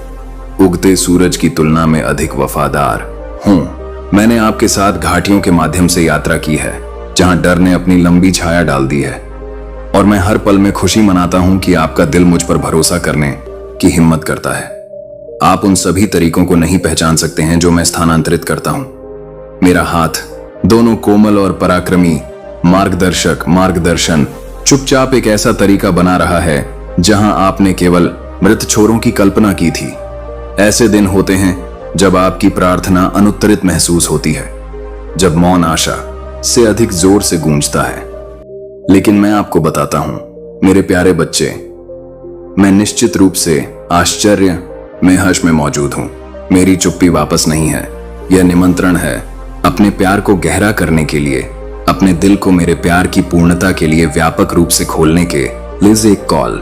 उगते सूरज की तुलना में अधिक वफादार हूं। मैंने आपके साथ घाटियों के माध्यम से यात्रा की है, जहां डर ने अपनी लंबी छाया डाल दी है, और मैं हर पल में खुशी मनाता हूं कि आपका दिल मुझ पर भरोसा करने की हिम्मत करता है। आप उन सभी तरीकों को नहीं पहचान सकते हैं जो मैं स्थानांतरित करता हूं। मेरा हाथ दोनों कोमल और पराक्रमी मार्गदर्शन चुपचाप एक ऐसा तरीका बना रहा है जहां आपने केवल मृत छोरों की कल्पना की थी। ऐसे दिन होते हैं जब आपकी प्रार्थना अनुत्तरित महसूस होती है, जब मौन आशा से अधिक जोर से गूंजता है। लेकिन मैं आपको बताता हूं, मेरे प्यारे बच्चे, मैं निश्चित रूप से आश्चर्य में हर्ष में मौजूद हूं। मेरी चुप्पी वापस नहीं है, यह निमंत्रण है अपने प्यार को गहरा करने के लिए, अपने दिल को मेरे प्यार की पूर्णता के लिए व्यापक रूप से खोलने के लिए एक कॉल।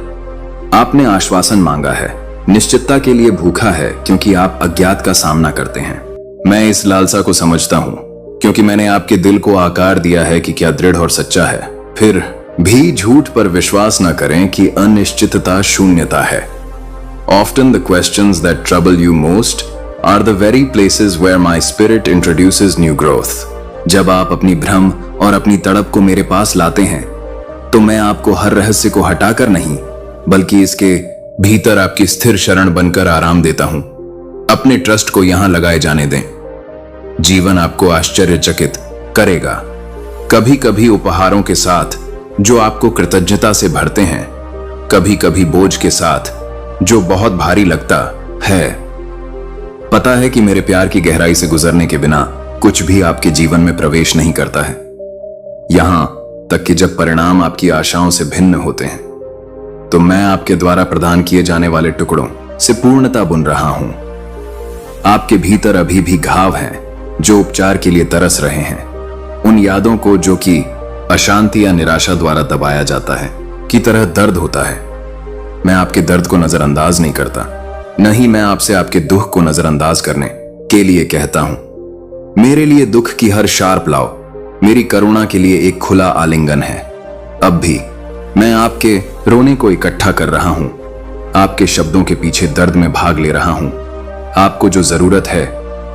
आपने आश्वासन मांगा है, निश्चितता के लिए भूखा है, क्योंकि आप अज्ञात का सामना करते हैं। मैं इस लालसा को समझता हूं, क्योंकि मैंने आपके दिल को आकार दिया है कि क्या दृढ़ और सच्चा है। फिर भी झूठ पर विश्वास न करें कि अनिश्चितता शून्यता है। Often the questions that trouble you most are the very places where my spirit introduces new growth. जब आप अपनी भ्रम और अपनी तड़प को मेरे पास लाते हैं, तो मैं आपको हर रहस्य को हटाकर नहीं, बल्कि इसके भीतर आपकी स्थिर शरण बनकर आराम देता हूं। अपने ट्रस्ट को यहां लगाए जाने दें। जीवन आपको आश्चर्यचकित करेगा, कभी कभी उपहारों के साथ जो आपको कृतज्ञता से भरते हैं, कभी कभी बोझ के साथ जो बहुत भारी लगता है। पता है कि मेरे प्यार की गहराई से गुजरने के बिना कुछ भी आपके जीवन में प्रवेश नहीं करता है, यहां तक कि जब परिणाम आपकी आशाओं से भिन्न होते हैं, तो मैं आपके द्वारा प्रदान किए जाने वाले टुकड़ों से पूर्णता बुन रहा हूं। आपके भीतर अभी भी घाव हैं जो उपचार के लिए तरस रहे हैं, उन यादों को जो कि अशांति या निराशा द्वारा दबाया जाता है की तरह दर्द होता है। मैं आपके दर्द को नजरअंदाज नहीं करता, नहीं मैं आपसे आपके दुख को नजरअंदाज करने के लिए कहता हूं। मेरे लिए दुख की हर शार्प लाव मेरी करुणा के लिए एक खुला आलिंगन है। अब भी मैं आपके रोने को इकट्ठा कर रहा हूं, आपके शब्दों के पीछे दर्द में भाग ले रहा हूं। आपको जो जरूरत है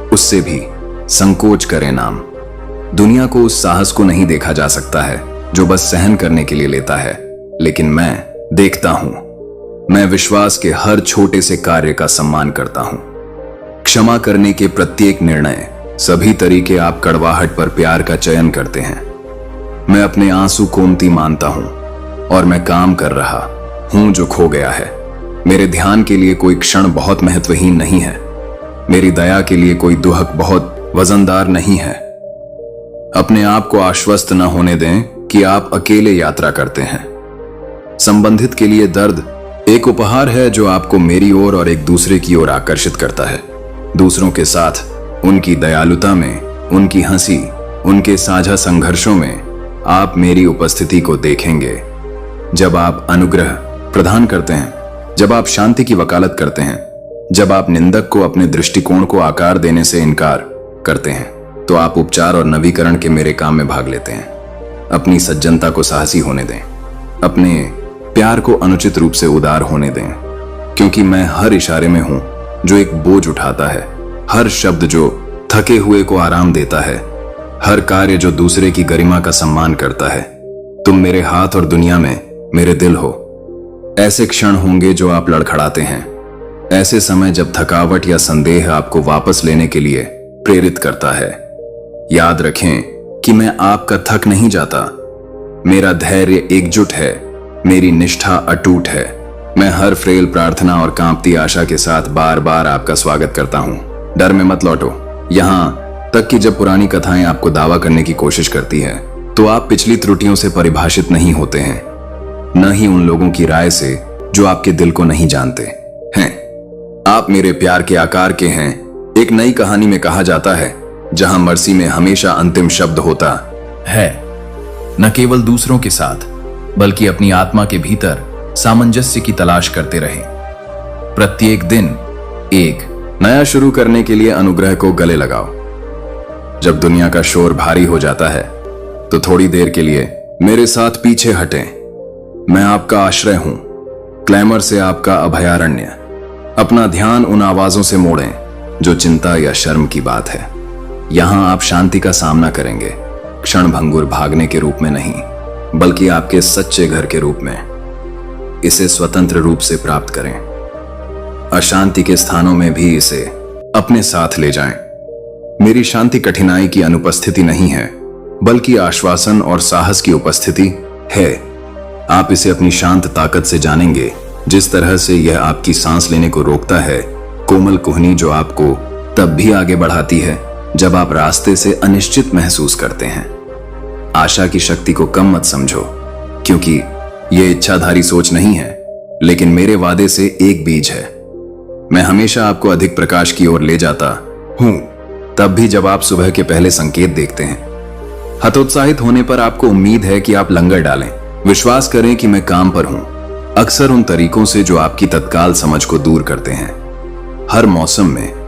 उससे भी संकोच करें नाम। दुनिया को उस साहस को नहीं देखा जा सकता है जो बस सहन करने के लिए लेता है, लेकिन मैं देखता हूं। मैं विश्वास के हर छोटे से कार्य का सम्मान करता हूं, क्षमा करने के प्रत्येक निर्णय, सभी तरीके आप कड़वाहट पर प्यार का चयन करते हैं। मैं अपने आंसू कोमती मानता हूं और मैं काम कर रहा हूं जो खो गया है। मेरे ध्यान के लिए कोई क्षण बहुत महत्वहीन नहीं है, मेरी दया के लिए कोई दुहक बहुत वजनदार नहीं है। अपने आप को आश्वस्त न होने दें कि आप अकेले यात्रा करते हैं। संबंधित के लिए दर्द एक उपहार है जो आपको मेरी ओर और एक दूसरे की ओर आकर्षित करता है। दूसरों के साथ उनकी दयालुता में, उनकी हंसी, उनके साझा संघर्षों में आप मेरी उपस्थिति को देखेंगे। जब आप अनुग्रह प्रदान करते हैं, जब आप शांति की वकालत करते हैं, जब आप निंदक को अपने दृष्टिकोण को आकार देने से इनकार करते हैं तो आप उपचार और नवीकरण के मेरे काम में भाग लेते हैं। अपनी सज्जनता को साहसी होने दें, अपने प्यार को अनुचित रूप से उदार होने दें, क्योंकि मैं हर इशारे में हूं जो एक बोझ उठाता है, हर शब्द जो थके हुए को आराम देता है, हर कार्य जो दूसरे की गरिमा का सम्मान करता है। तुम मेरे हाथ और दुनिया में मेरे दिल हो। ऐसे क्षण होंगे जो आप लड़खड़ाते हैं, ऐसे समय जब थकावट या संदेह आपको वापस लेने के लिए प्रेरित करता है। याद रखें कि मैं आपका थक नहीं जाता। मेरा धैर्य एकजुट है, मेरी निष्ठा अटूट है। मैं हर फ्रेल प्रार्थना और कांपती आशा के साथ बार बार आपका स्वागत करता हूं। डर में मत लौटो। यहां तक कि जब पुरानी कथाएं आपको दावा करने की कोशिश करती है तो आप पिछली त्रुटियों से परिभाषित नहीं होते हैं, न ही उन लोगों की राय से जो आपके दिल को नहीं जानते हैं। आप मेरे प्यार के आकार के हैं। एक नई कहानी में कहा जाता है जहां मर्सी में हमेशा अंतिम शब्द होता है। न केवल दूसरों के साथ बल्कि अपनी आत्मा के भीतर सामंजस्य की तलाश करते रहें। प्रत्येक दिन एक नया शुरू करने के लिए अनुग्रह को गले लगाओ। जब दुनिया का शोर भारी हो जाता है तो थोड़ी देर के लिए मेरे साथ पीछे हटें। मैं आपका आश्रय हूं, क्लैमर से आपका अभयारण्य। अपना ध्यान उन आवाजों से मोड़ें जो चिंता या शर्म की बात है। यहां आप शांति का सामना करेंगे, क्षण भंगुर भागने के रूप में नहीं, बल्कि आपके सच्चे घर के रूप में। इसे स्वतंत्र रूप से प्राप्त करें। अशांति के स्थानों में भी इसे अपने साथ ले जाएं। मेरी शांति कठिनाई की अनुपस्थिति नहीं है, बल्कि आश्वासन और साहस की उपस्थिति है। आप इसे अपनी शांत ताकत से जानेंगे, जिस तरह से यह आपकी सांस लेने को रोकता है, कोमल कुहनी जो आपको तब भी आगे बढ़ाती है जब आप रास्ते से अनिश्चित महसूस करते हैं। आशा की शक्ति को कम मत समझो, क्योंकि यह इच्छाधारी सोच नहीं है, लेकिन मेरे वादे से एक बीज है। मैं हमेशा आपको अधिक प्रकाश की ओर ले जाता हूं, तब भी जब आप सुबह के पहले संकेत देखते हैं। हतोत्साहित होने पर आपको उम्मीद है कि आप लंगर डालें। विश्वास करें कि मैं काम पर हूं, अक्सर उन तरीकों से जो आपकी तत्काल समझ को दूर करते हैं। हर मौसम में